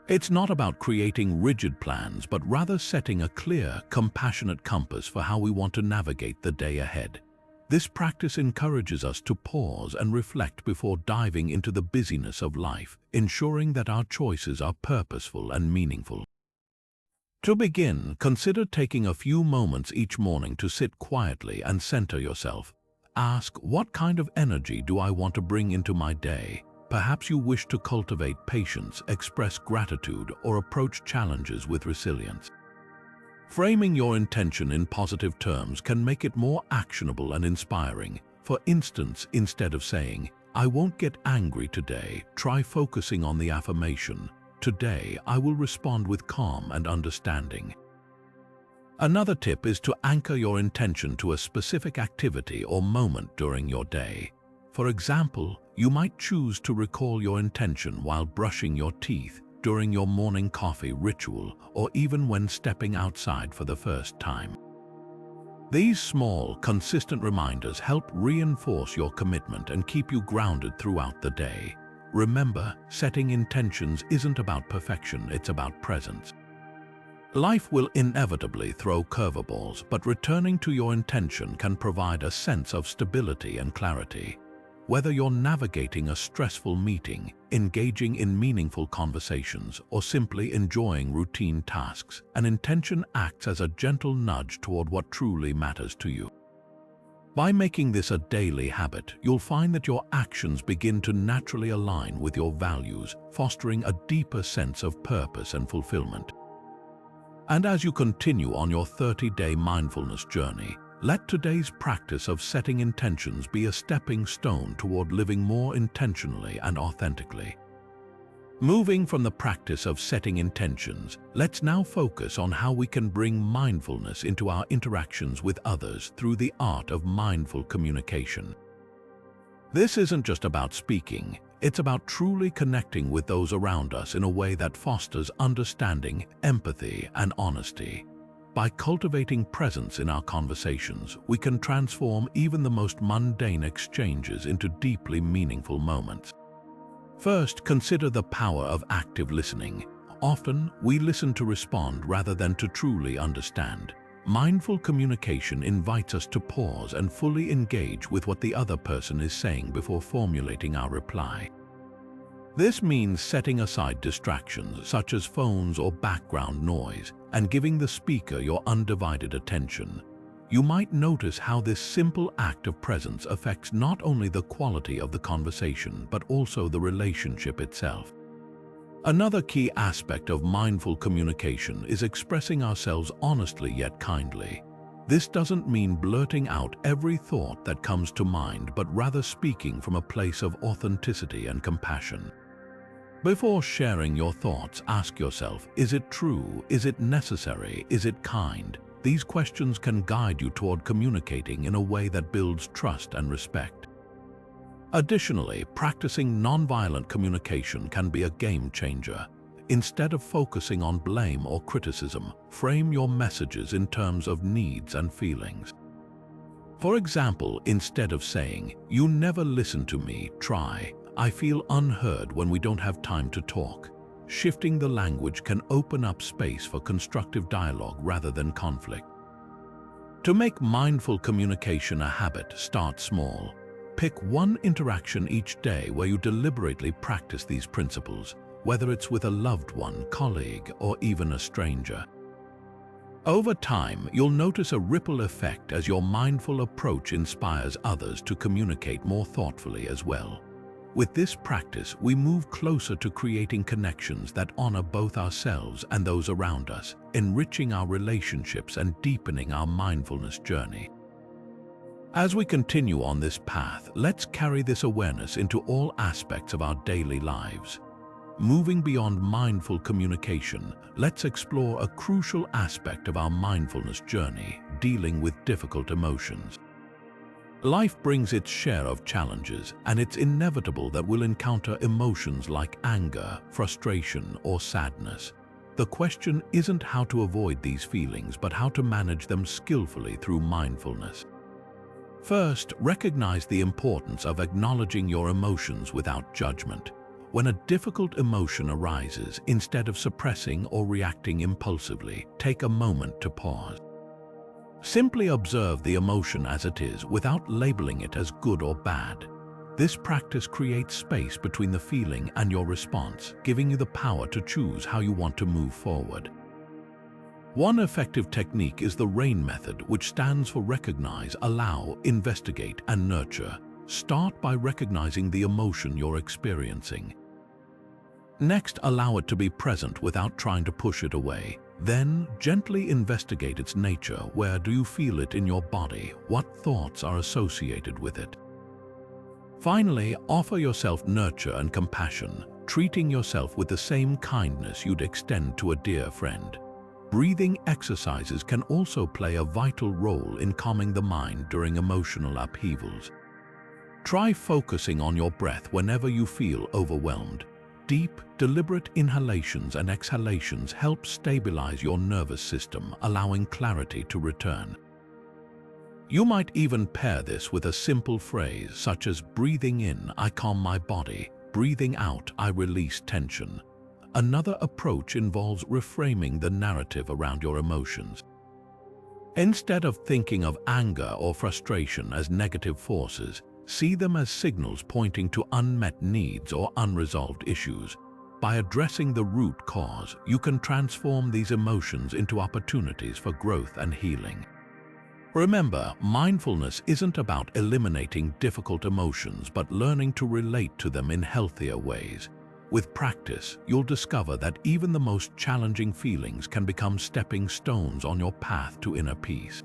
It's not about creating rigid plans, but rather setting a clear, compassionate compass for how we want to navigate the day ahead. This practice encourages us to pause and reflect before diving into the busyness of life, ensuring that our choices are purposeful and meaningful. To begin, consider taking a few moments each morning to sit quietly and center yourself. Ask, what kind of energy do I want to bring into my day? Perhaps you wish to cultivate patience, express gratitude, or approach challenges with resilience. Framing your intention in positive terms can make it more actionable and inspiring. For instance, instead of saying, "I won't get angry today," try focusing on the affirmation, "Today I will respond with calm and understanding." Another tip is to anchor your intention to a specific activity or moment during your day. For example, you might choose to recall your intention while brushing your teeth, during your morning coffee ritual, or even when stepping outside for the first time. These small, consistent reminders help reinforce your commitment and keep you grounded throughout the day. Remember, setting intentions isn't about perfection, it's about presence. Life will inevitably throw curveballs, but returning to your intention can provide a sense of stability and clarity. Whether you're navigating a stressful meeting, engaging in meaningful conversations, or simply enjoying routine tasks, an intention acts as a gentle nudge toward what truly matters to you. By making this a daily habit, you'll find that your actions begin to naturally align with your values, fostering a deeper sense of purpose and fulfillment. And as you continue on your 30-day mindfulness journey, let today's practice of setting intentions be a stepping stone toward living more intentionally and authentically. Moving from the practice of setting intentions, let's now focus on how we can bring mindfulness into our interactions with others through the art of mindful communication. This isn't just about speaking, it's about truly connecting with those around us in a way that fosters understanding, empathy, and honesty. By cultivating presence in our conversations, we can transform even the most mundane exchanges into deeply meaningful moments. First, consider the power of active listening. Often, we listen to respond rather than to truly understand. Mindful communication invites us to pause and fully engage with what the other person is saying before formulating our reply. This means setting aside distractions such as phones or background noise and giving the speaker your undivided attention. You might notice how this simple act of presence affects not only the quality of the conversation but also the relationship itself. Another key aspect of mindful communication is expressing ourselves honestly yet kindly. This doesn't mean blurting out every thought that comes to mind, but rather speaking from a place of authenticity and compassion. Before sharing your thoughts, ask yourself, is it true? Is it necessary? Is it kind? These questions can guide you toward communicating in a way that builds trust and respect. Additionally, practicing nonviolent communication can be a game changer. Instead of focusing on blame or criticism, frame your messages in terms of needs and feelings. For example, instead of saying, "You never listen to me," try, "I feel unheard when we don't have time to talk." Shifting the language can open up space for constructive dialogue rather than conflict. To make mindful communication a habit, start small. Pick one interaction each day where you deliberately practice these principles, whether it's with a loved one, colleague, or even a stranger. Over time, you'll notice a ripple effect as your mindful approach inspires others to communicate more thoughtfully as well. With this practice, we move closer to creating connections that honor both ourselves and those around us, enriching our relationships and deepening our mindfulness journey. As we continue on this path, let's carry this awareness into all aspects of our daily lives. Moving beyond mindful communication, let's explore a crucial aspect of our mindfulness journey, dealing with difficult emotions. Life brings its share of challenges, and it's inevitable that we'll encounter emotions like anger, frustration, or sadness. The question isn't how to avoid these feelings, but how to manage them skillfully through mindfulness. First, recognize the importance of acknowledging your emotions without judgment. When a difficult emotion arises, instead of suppressing or reacting impulsively, take a moment to pause. Simply observe the emotion as it is without labeling it as good or bad. This practice creates space between the feeling and your response, giving you the power to choose how you want to move forward. One effective technique is the RAIN method, which stands for recognize, allow, investigate, and nurture. Start by recognizing the emotion you're experiencing. Next, allow it to be present without trying to push it away. Then, gently investigate its nature. Where do you feel it in your body? What thoughts are associated with it? Finally, offer yourself nurture and compassion, treating yourself with the same kindness you'd extend to a dear friend. Breathing exercises can also play a vital role in calming the mind during emotional upheavals. Try focusing on your breath whenever you feel overwhelmed. Deep, deliberate inhalations and exhalations help stabilize your nervous system, allowing clarity to return. You might even pair this with a simple phrase such as breathing in, I calm my body, breathing out, I release tension. Another approach involves reframing the narrative around your emotions. Instead of thinking of anger or frustration as negative forces, see them as signals pointing to unmet needs or unresolved issues. By addressing the root cause, you can transform these emotions into opportunities for growth and healing. Remember, mindfulness isn't about eliminating difficult emotions, but learning to relate to them in healthier ways. With practice, you'll discover that even the most challenging feelings can become stepping stones on your path to inner peace.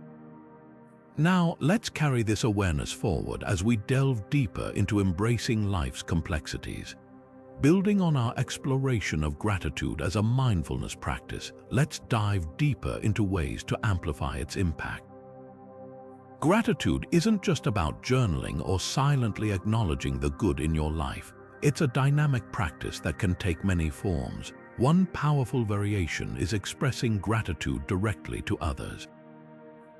Now, let's carry this awareness forward as we delve deeper into embracing life's complexities. Building on our exploration of gratitude as a mindfulness practice, let's dive deeper into ways to amplify its impact. Gratitude isn't just about journaling or silently acknowledging the good in your life. It's a dynamic practice that can take many forms. One powerful variation is expressing gratitude directly to others.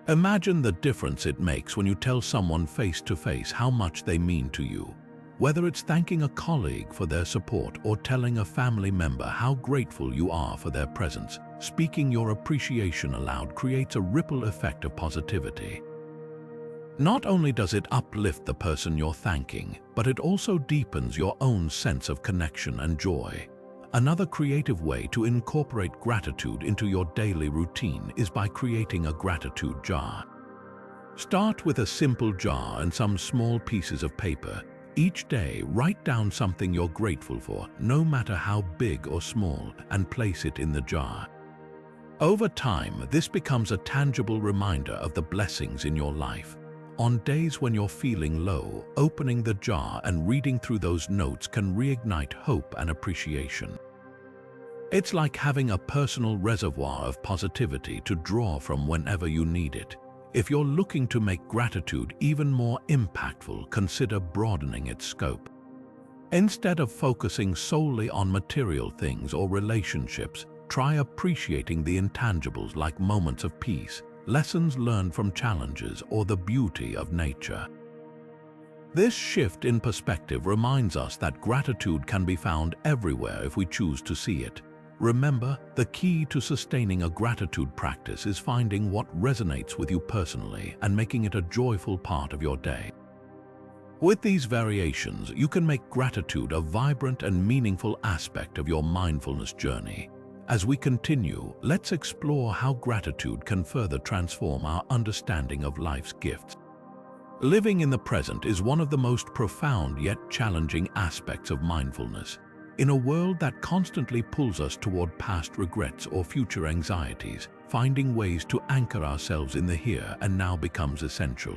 Imagine the difference it makes when you tell someone face-to-face how much they mean to you. Whether it's thanking a colleague for their support or telling a family member how grateful you are for their presence, speaking your appreciation aloud creates a ripple effect of positivity. Not only does it uplift the person you're thanking, but it also deepens your own sense of connection and joy. Another creative way to incorporate gratitude into your daily routine is by creating a gratitude jar. Start with a simple jar and some small pieces of paper. Each day, write down something you're grateful for, no matter how big or small, and place it in the jar. Over time, this becomes a tangible reminder of the blessings in your life. On days when you're feeling low, opening the jar and reading through those notes can reignite hope and appreciation. It's like having a personal reservoir of positivity to draw from whenever you need it. If you're looking to make gratitude even more impactful, consider broadening its scope. Instead of focusing solely on material things or relationships, try appreciating the intangibles like moments of peace, lessons learned from challenges, or the beauty of nature. This shift in perspective reminds us that gratitude can be found everywhere if we choose to see it. Remember, the key to sustaining a gratitude practice is finding what resonates with you personally and making it a joyful part of your day. With these variations, you can make gratitude a vibrant and meaningful aspect of your mindfulness journey. As we continue, let's explore how gratitude can further transform our understanding of life's gifts. Living in the present is one of the most profound yet challenging aspects of mindfulness. In a world that constantly pulls us toward past regrets or future anxieties, finding ways to anchor ourselves in the here and now becomes essential.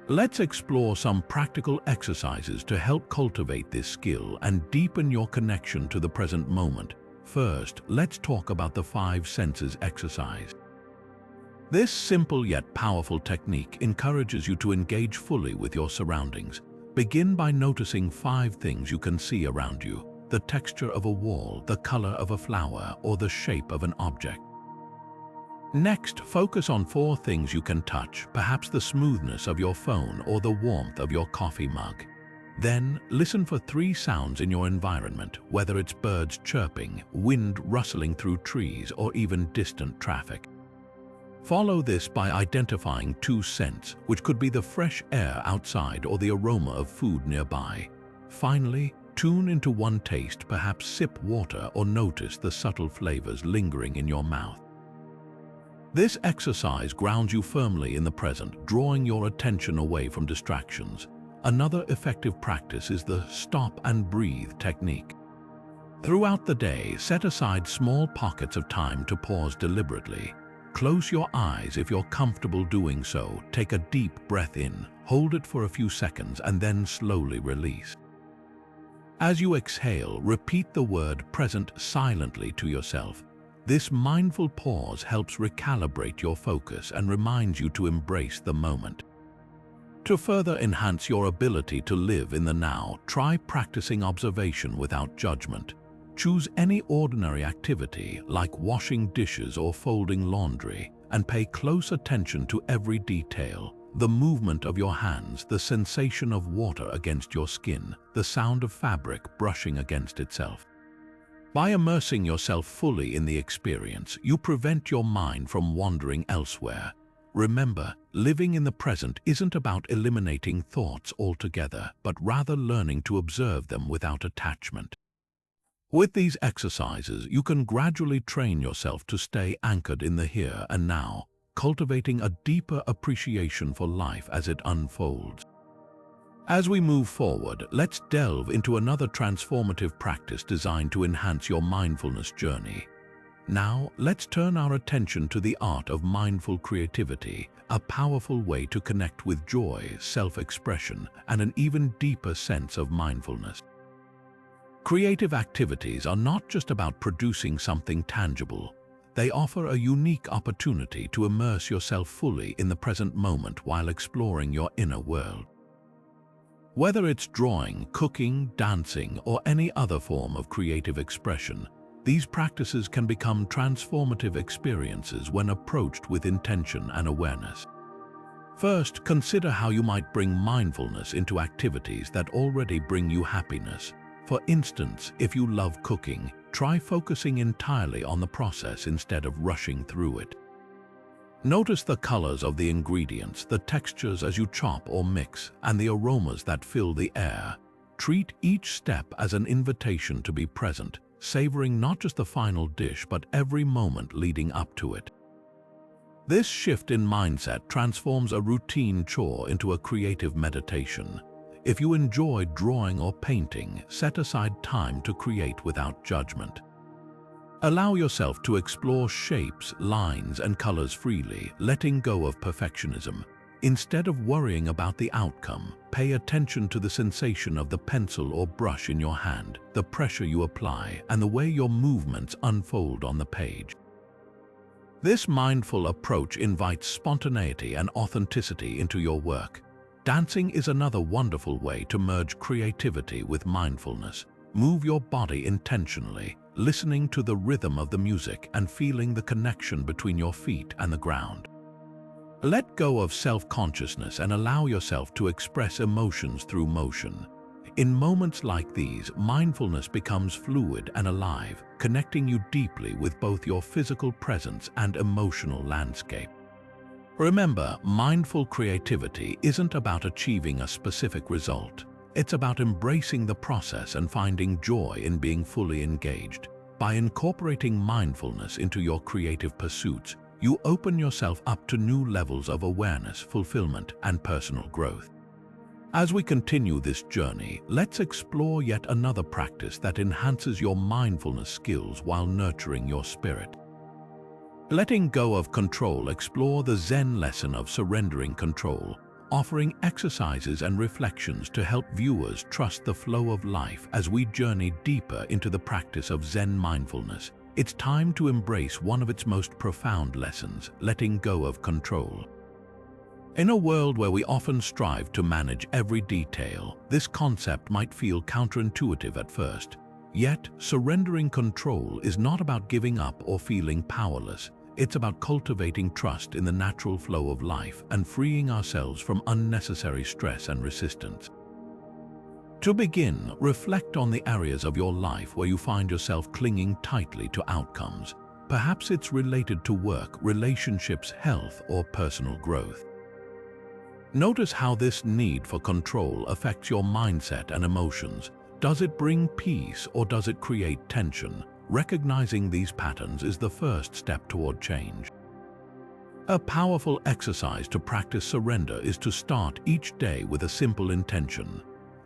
Let's explore some practical exercises to help cultivate this skill and deepen your connection to the present moment. First, let's talk about the 5 senses exercise. This simple yet powerful technique encourages you to engage fully with your surroundings. Begin by noticing 5 things you can see around you: the texture of a wall, the color of a flower, or the shape of an object. Next, focus on 4 things you can touch, perhaps the smoothness of your phone or the warmth of your coffee mug. Then, listen for 3 sounds in your environment, whether it's birds chirping, wind rustling through trees, or even distant traffic. Follow this by identifying 2 scents, which could be the fresh air outside or the aroma of food nearby. Finally, tune into 1 taste, perhaps sip water or notice the subtle flavors lingering in your mouth. This exercise grounds you firmly in the present, drawing your attention away from distractions. Another effective practice is the stop and breathe technique. Throughout the day, set aside small pockets of time to pause deliberately. Close your eyes if you're comfortable doing so. Take a deep breath in, hold it for a few seconds, and then slowly release. As you exhale, repeat the word present silently to yourself. This mindful pause helps recalibrate your focus and reminds you to embrace the moment. To further enhance your ability to live in the now, try practicing observation without judgment. Choose any ordinary activity like washing dishes or folding laundry and pay close attention to every detail. The movement of your hands, the sensation of water against your skin, the sound of fabric brushing against itself. By immersing yourself fully in the experience, you prevent your mind from wandering elsewhere. Remember, living in the present isn't about eliminating thoughts altogether, but rather learning to observe them without attachment. With these exercises, you can gradually train yourself to stay anchored in the here and now, cultivating a deeper appreciation for life as it unfolds. As we move forward, let's delve into another transformative practice designed to enhance your mindfulness journey. Now, let's turn our attention to the art of mindful creativity, a powerful way to connect with joy, self-expression, and an even deeper sense of mindfulness. Creative activities are not just about producing something tangible. They offer a unique opportunity to immerse yourself fully in the present moment while exploring your inner world. Whether it's drawing, cooking, dancing, or any other form of creative expression, these practices can become transformative experiences when approached with intention and awareness. First, consider how you might bring mindfulness into activities that already bring you happiness. For instance, if you love cooking, try focusing entirely on the process instead of rushing through it. Notice the colors of the ingredients, the textures as you chop or mix, and the aromas that fill the air. Treat each step as an invitation to be present, savoring not just the final dish but every moment leading up to it. This shift in mindset transforms a routine chore into a creative meditation. If you enjoy drawing or painting, set aside time to create without judgment. Allow yourself to explore shapes, lines, and colors freely, letting go of perfectionism. Instead of worrying about the outcome, pay attention to the sensation of the pencil or brush in your hand, the pressure you apply, and the way your movements unfold on the page. This mindful approach invites spontaneity and authenticity into your work. Dancing is another wonderful way to merge creativity with mindfulness. Move your body intentionally, listening to the rhythm of the music and feeling the connection between your feet and the ground. Let go of self-consciousness and allow yourself to express emotions through motion. In moments like these, mindfulness becomes fluid and alive, connecting you deeply with both your physical presence and emotional landscape. Remember, mindful creativity isn't about achieving a specific result. It's about embracing the process and finding joy in being fully engaged. By incorporating mindfulness into your creative pursuits, you open yourself up to new levels of awareness, fulfillment, and personal growth. As we continue this journey, let's explore yet another practice that enhances your mindfulness skills while nurturing your spirit. Letting go of control, explore the Zen lesson of surrendering control, offering exercises and reflections to help viewers trust the flow of life as we journey deeper into the practice of Zen mindfulness. It's time to embrace one of its most profound lessons, letting go of control. In a world where we often strive to manage every detail, this concept might feel counterintuitive at first. Yet, surrendering control is not about giving up or feeling powerless. It's about cultivating trust in the natural flow of life and freeing ourselves from unnecessary stress and resistance. To begin, reflect on the areas of your life where you find yourself clinging tightly to outcomes. Perhaps it's related to work, relationships, health, or personal growth. Notice how this need for control affects your mindset and emotions. Does it bring peace or does it create tension? Recognizing these patterns is the first step toward change. A powerful exercise to practice surrender is to start each day with a simple intention.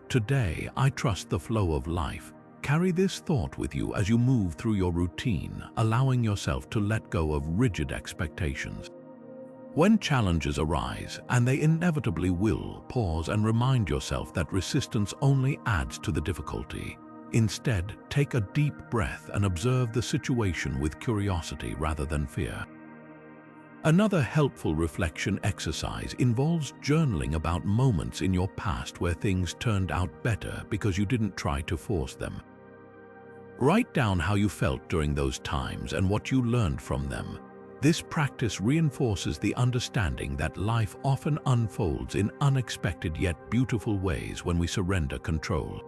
Today, I trust the flow of life. Carry this thought with you as you move through your routine, allowing yourself to let go of rigid expectations. When challenges arise, and they inevitably will, pause and remind yourself that resistance only adds to the difficulty. Instead, take a deep breath and observe the situation with curiosity rather than fear. Another helpful reflection exercise involves journaling about moments in your past where things turned out better because you didn't try to force them. Write down how you felt during those times and what you learned from them. This practice reinforces the understanding that life often unfolds in unexpected yet beautiful ways when we surrender control.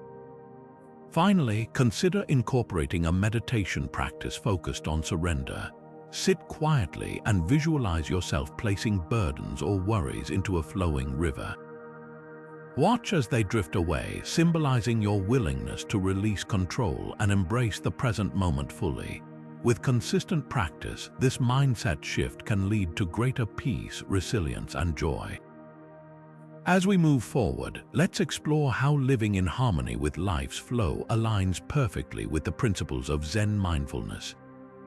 Finally, consider incorporating a meditation practice focused on surrender. Sit quietly and visualize yourself placing burdens or worries into a flowing river. Watch as they drift away, symbolizing your willingness to release control and embrace the present moment fully. With consistent practice, this mindset shift can lead to greater peace, resilience, and joy. As we move forward, let's explore how living in harmony with life's flow aligns perfectly with the principles of Zen mindfulness.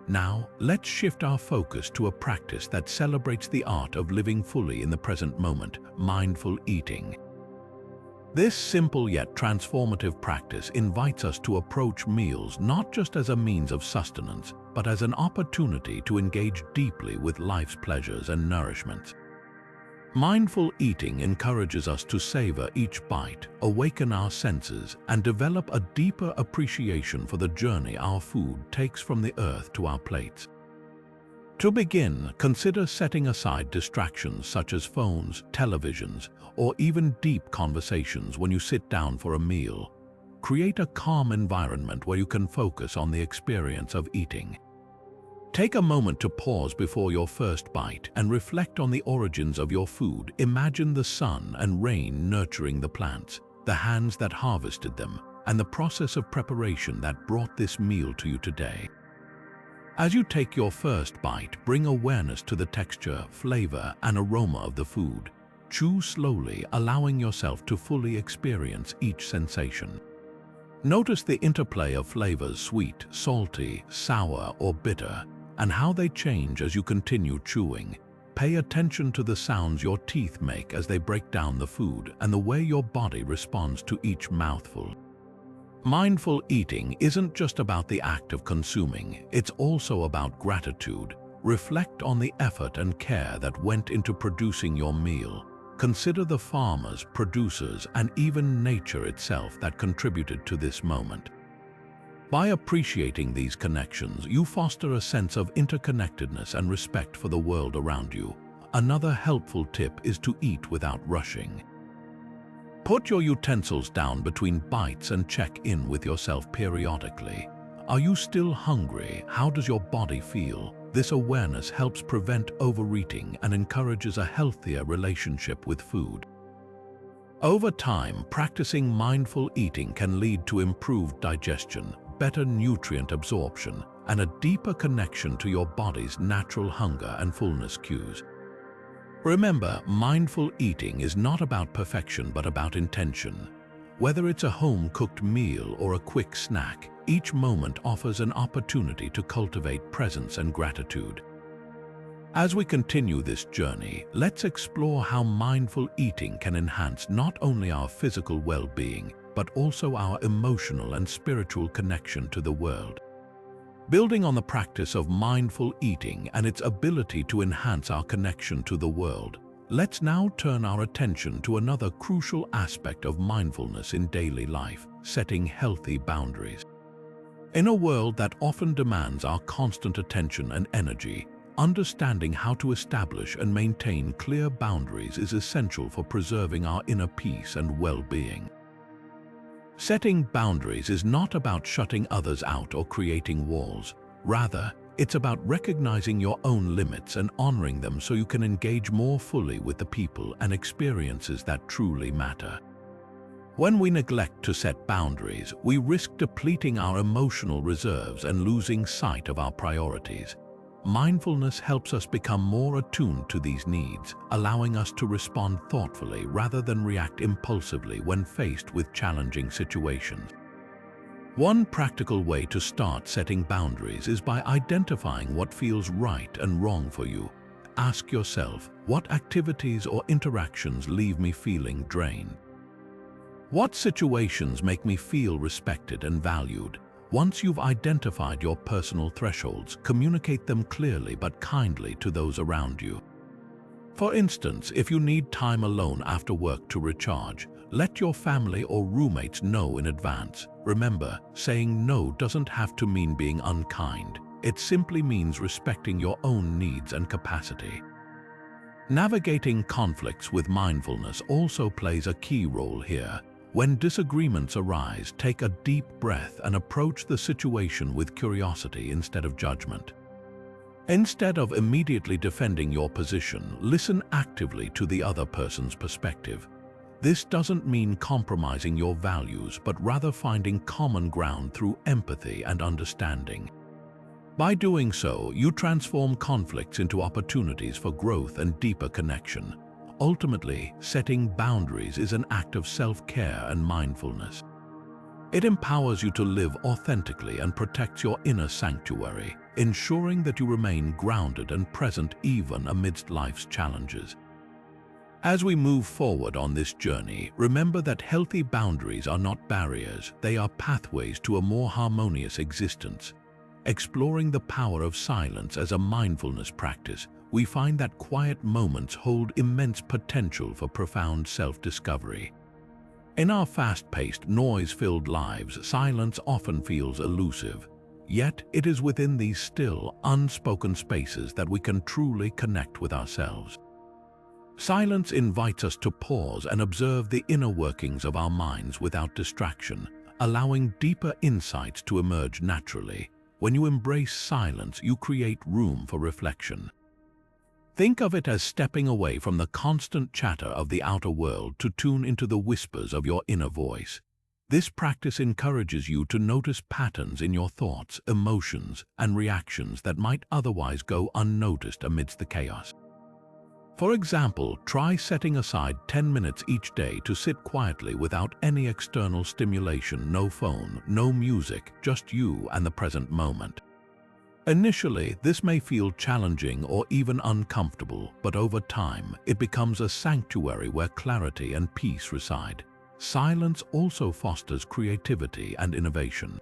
Now, let's shift our focus to a practice that celebrates the art of living fully in the present moment, mindful eating. This simple yet transformative practice invites us to approach meals not just as a means of sustenance, but as an opportunity to engage deeply with life's pleasures and nourishments. Mindful eating encourages us to savor each bite, awaken our senses, and develop a deeper appreciation for the journey our food takes from the earth to our plates. To begin, consider setting aside distractions such as phones, televisions, or even deep conversations when you sit down for a meal. Create a calm environment where you can focus on the experience of eating. Take a moment to pause before your first bite and reflect on the origins of your food. Imagine the sun and rain nurturing the plants, the hands that harvested them, and the process of preparation that brought this meal to you today. As you take your first bite, bring awareness to the texture, flavor, and aroma of the food. Chew slowly, allowing yourself to fully experience each sensation. Notice the interplay of flavors: sweet, salty, sour, or bitter, and how they change as you continue chewing. Pay attention to the sounds your teeth make as they break down the food and the way your body responds to each mouthful. Mindful eating isn't just about the act of consuming, it's also about gratitude. Reflect on the effort and care that went into producing your meal. Consider the farmers, producers, and even nature itself that contributed to this moment. By appreciating these connections, you foster a sense of interconnectedness and respect for the world around you. Another helpful tip is to eat without rushing. Put your utensils down between bites and check in with yourself periodically. Are you still hungry? How does your body feel? This awareness helps prevent overeating and encourages a healthier relationship with food. Over time, practicing mindful eating can lead to improved digestion, better nutrient absorption, and a deeper connection to your body's natural hunger and fullness cues. Remember, mindful eating is not about perfection but about intention. Whether it's a home-cooked meal or a quick snack, each moment offers an opportunity to cultivate presence and gratitude. As we continue this journey, let's explore how mindful eating can enhance not only our physical well-being, but also our emotional and spiritual connection to the world. Building on the practice of mindful eating and its ability to enhance our connection to the world, let's now turn our attention to another crucial aspect of mindfulness in daily life: setting healthy boundaries. In a world that often demands our constant attention and energy, understanding how to establish and maintain clear boundaries is essential for preserving our inner peace and well-being. Setting boundaries is not about shutting others out or creating walls. Rather, It's about recognizing your own limits and honoring them so you can engage more fully with the people and experiences that truly matter. When we neglect to set boundaries, we risk depleting our emotional reserves and losing sight of our priorities. Mindfulness helps us become more attuned to these needs, allowing us to respond thoughtfully rather than react impulsively when faced with challenging situations. One practical way to start setting boundaries is by identifying what feels right and wrong for you. Ask yourself, what activities or interactions leave me feeling drained? What situations make me feel respected and valued? Once you've identified your personal thresholds, communicate them clearly but kindly to those around you. For instance, if you need time alone after work to recharge, let your family or roommates know in advance. Remember, saying no doesn't have to mean being unkind. It simply means respecting your own needs and capacity. Navigating conflicts with mindfulness also plays a key role here. When disagreements arise, take a deep breath and approach the situation with curiosity instead of judgment. Instead of immediately defending your position, listen actively to the other person's perspective. This doesn't mean compromising your values, but rather finding common ground through empathy and understanding. By doing so, you transform conflicts into opportunities for growth and deeper connection. Ultimately, setting boundaries is an act of self-care and mindfulness. It empowers you to live authentically and protects your inner sanctuary, ensuring that you remain grounded and present even amidst life's challenges. As we move forward on this journey, remember that healthy boundaries are not barriers, they are pathways to a more harmonious existence. Exploring the power of silence as a mindfulness practice, we find that quiet moments hold immense potential for profound self-discovery. In our fast-paced, noise-filled lives, silence often feels elusive. Yet, it is within these still, unspoken spaces that we can truly connect with ourselves. Silence invites us to pause and observe the inner workings of our minds without distraction, allowing deeper insights to emerge naturally. When you embrace silence, you create room for reflection. Think of it as stepping away from the constant chatter of the outer world to tune into the whispers of your inner voice. This practice encourages you to notice patterns in your thoughts, emotions, and reactions that might otherwise go unnoticed amidst the chaos. For example, try setting aside 10 minutes each day to sit quietly without any external stimulation, no phone, no music, just you and the present moment. Initially, this may feel challenging or even uncomfortable, but over time, it becomes a sanctuary where clarity and peace reside. Silence also fosters creativity and innovation.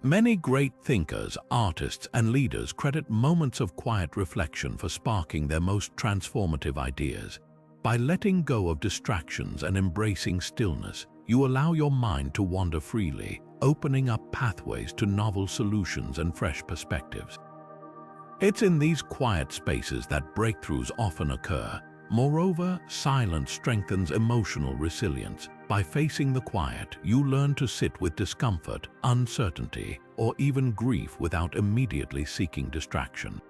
Many great thinkers, artists, and leaders credit moments of quiet reflection for sparking their most transformative ideas. By letting go of distractions and embracing stillness, you allow your mind to wander freely, opening up pathways to novel solutions and fresh perspectives. It's in these quiet spaces that breakthroughs often occur. Moreover, silence strengthens emotional resilience. By facing the quiet, you learn to sit with discomfort, uncertainty, or even grief without immediately seeking distraction.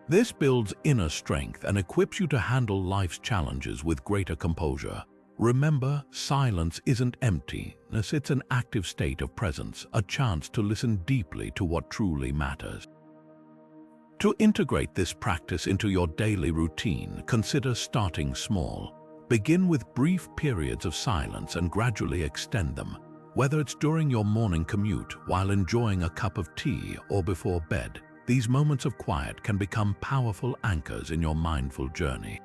This builds inner strength and equips you to handle life's challenges with greater composure. Remember, silence isn't emptiness, it's an active state of presence, a chance to listen deeply to what truly matters. To integrate this practice into your daily routine, consider starting small. Begin with brief periods of silence and gradually extend them. Whether it's during your morning commute, while enjoying a cup of tea, or before bed, these moments of quiet can become powerful anchors in your mindful journey.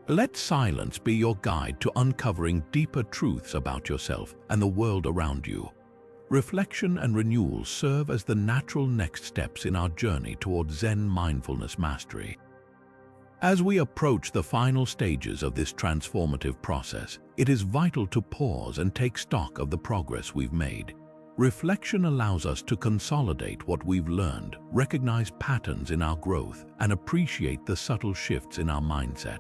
Let silence be your guide to uncovering deeper truths about yourself and the world around you. Reflection and renewal serve as the natural next steps in our journey toward Zen mindfulness mastery. As we approach the final stages of this transformative process, it is vital to pause and take stock of the progress we've made. Reflection allows us to consolidate what we've learned, recognize patterns in our growth, and appreciate the subtle shifts in our mindset.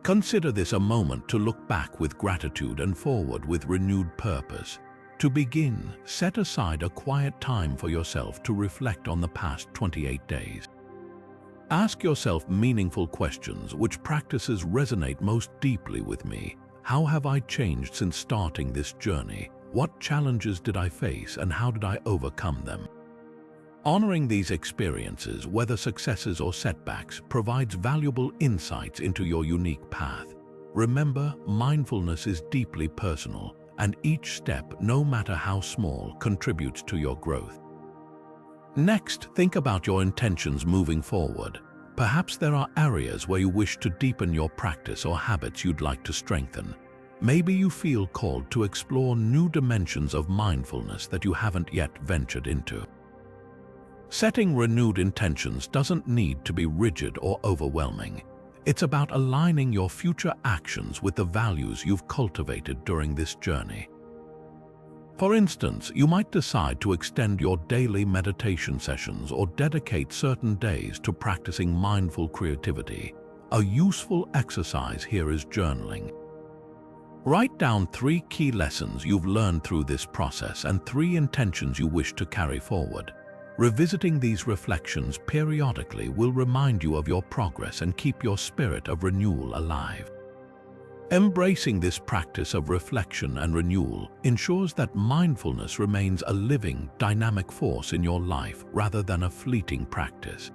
Consider this a moment to look back with gratitude and forward with renewed purpose. To begin, set aside a quiet time for yourself to reflect on the past 28 days. Ask yourself meaningful questions. Which practices resonate most deeply with me? How have I changed since starting this journey? What challenges did I face and how did I overcome them? Honoring these experiences, whether successes or setbacks, provides valuable insights into your unique path. Remember, mindfulness is deeply personal, and each step, no matter how small, contributes to your growth. Next, think about your intentions moving forward. Perhaps there are areas where you wish to deepen your practice or habits you'd like to strengthen. Maybe you feel called to explore new dimensions of mindfulness that you haven't yet ventured into. Setting renewed intentions doesn't need to be rigid or overwhelming. It's about aligning your future actions with the values you've cultivated during this journey. For instance, you might decide to extend your daily meditation sessions or dedicate certain days to practicing mindful creativity. A useful exercise here is journaling. Write down 3 key lessons you've learned through this process and 3 intentions you wish to carry forward. Revisiting these reflections periodically will remind you of your progress and keep your spirit of renewal alive. Embracing this practice of reflection and renewal ensures that mindfulness remains a living, dynamic force in your life rather than a fleeting practice.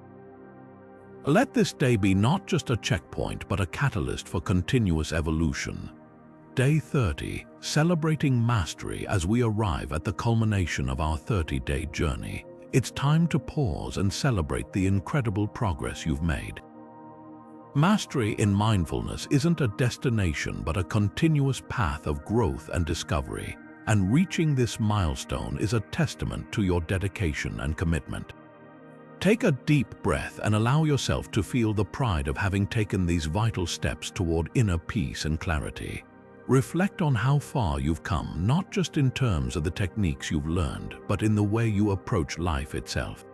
Let this day be not just a checkpoint but a catalyst for continuous evolution. Day 30, celebrating mastery. As we arrive at the culmination of our 30-day journey, it's time to pause and celebrate the incredible progress you've made. Mastery in mindfulness isn't a destination but a continuous path of growth and discovery, and reaching this milestone is a testament to your dedication and commitment. Take a deep breath and allow yourself to feel the pride of having taken these vital steps toward inner peace and clarity. Reflect on how far you've come, not just in terms of the techniques you've learned, but in the way you approach life itself.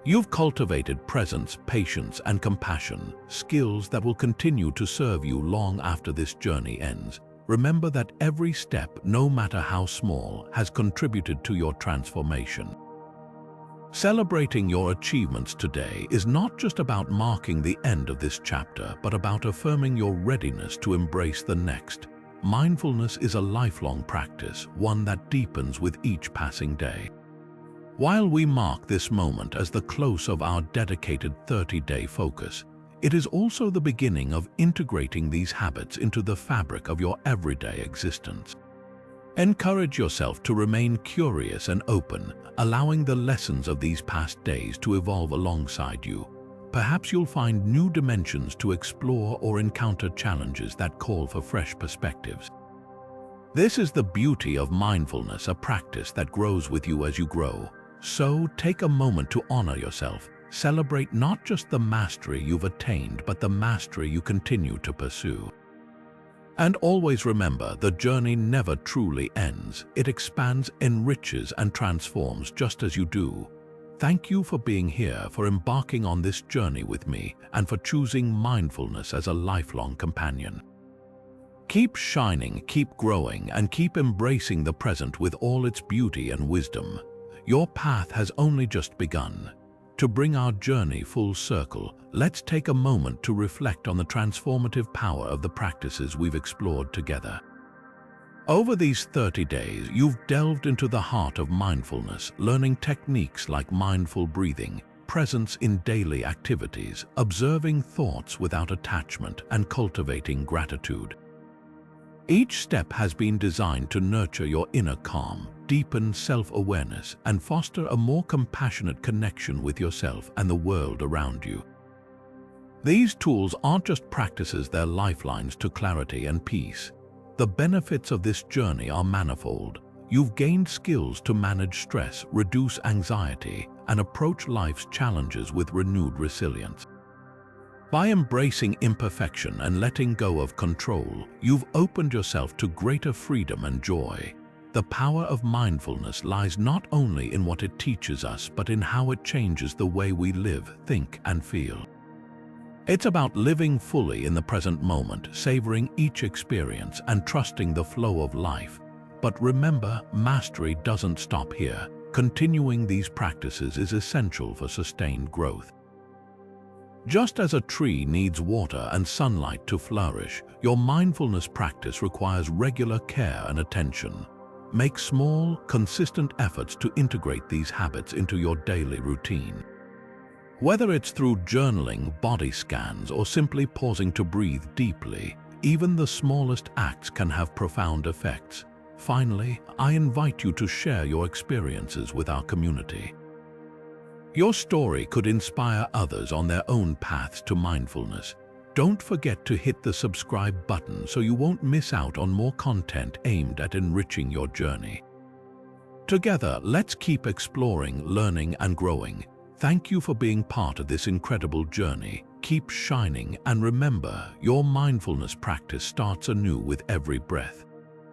You've cultivated presence, patience, and compassion, skills that will continue to serve you long after this journey ends. Remember that every step, no matter how small, has contributed to your transformation. Celebrating your achievements today is not just about marking the end of this chapter, but about affirming your readiness to embrace the next. Mindfulness is a lifelong practice, one that deepens with each passing day. While we mark this moment as the close of our dedicated 30-day focus, it is also the beginning of integrating these habits into the fabric of your everyday existence. Encourage yourself to remain curious and open, allowing the lessons of these past days to evolve alongside you. Perhaps you'll find new dimensions to explore or encounter challenges that call for fresh perspectives. This is the beauty of mindfulness, a practice that grows with you as you grow. So take a moment to honor yourself. Celebrate not just the mastery you've attained, but the mastery you continue to pursue. And always remember, the journey never truly ends. It expands, enriches, and transforms just as you do. Thank you for being here, for embarking on this journey with me, and for choosing mindfulness as a lifelong companion. Keep shining, keep growing, and keep embracing the present with all its beauty and wisdom. Your path has only just begun. To bring our journey full circle, let's take a moment to reflect on the transformative power of the practices we've explored together. Over these 30 days, you've delved into the heart of mindfulness, learning techniques like mindful breathing, presence in daily activities, observing thoughts without attachment, and cultivating gratitude. Each step has been designed to nurture your inner calm, deepen self-awareness, and foster a more compassionate connection with yourself and the world around you. These tools aren't just practices, they're lifelines to clarity and peace. The benefits of this journey are manifold. You've gained skills to manage stress, reduce anxiety, and approach life's challenges with renewed resilience. By embracing imperfection and letting go of control, you've opened yourself to greater freedom and joy. The power of mindfulness lies not only in what it teaches us, but in how it changes the way we live, think, and feel. It's about living fully in the present moment, savoring each experience and trusting the flow of life. But remember, mastery doesn't stop here. Continuing these practices is essential for sustained growth. Just as a tree needs water and sunlight to flourish, your mindfulness practice requires regular care and attention. Make small, consistent efforts to integrate these habits into your daily routine. Whether it's through journaling, body scans, or simply pausing to breathe deeply, even the smallest acts can have profound effects. Finally, I invite you to share your experiences with our community. Your story could inspire others on their own paths to mindfulness. Don't forget to hit the subscribe button so you won't miss out on more content aimed at enriching your journey. Together, let's keep exploring, learning, and growing. Thank you for being part of this incredible journey. Keep shining, and remember, your mindfulness practice starts anew with every breath.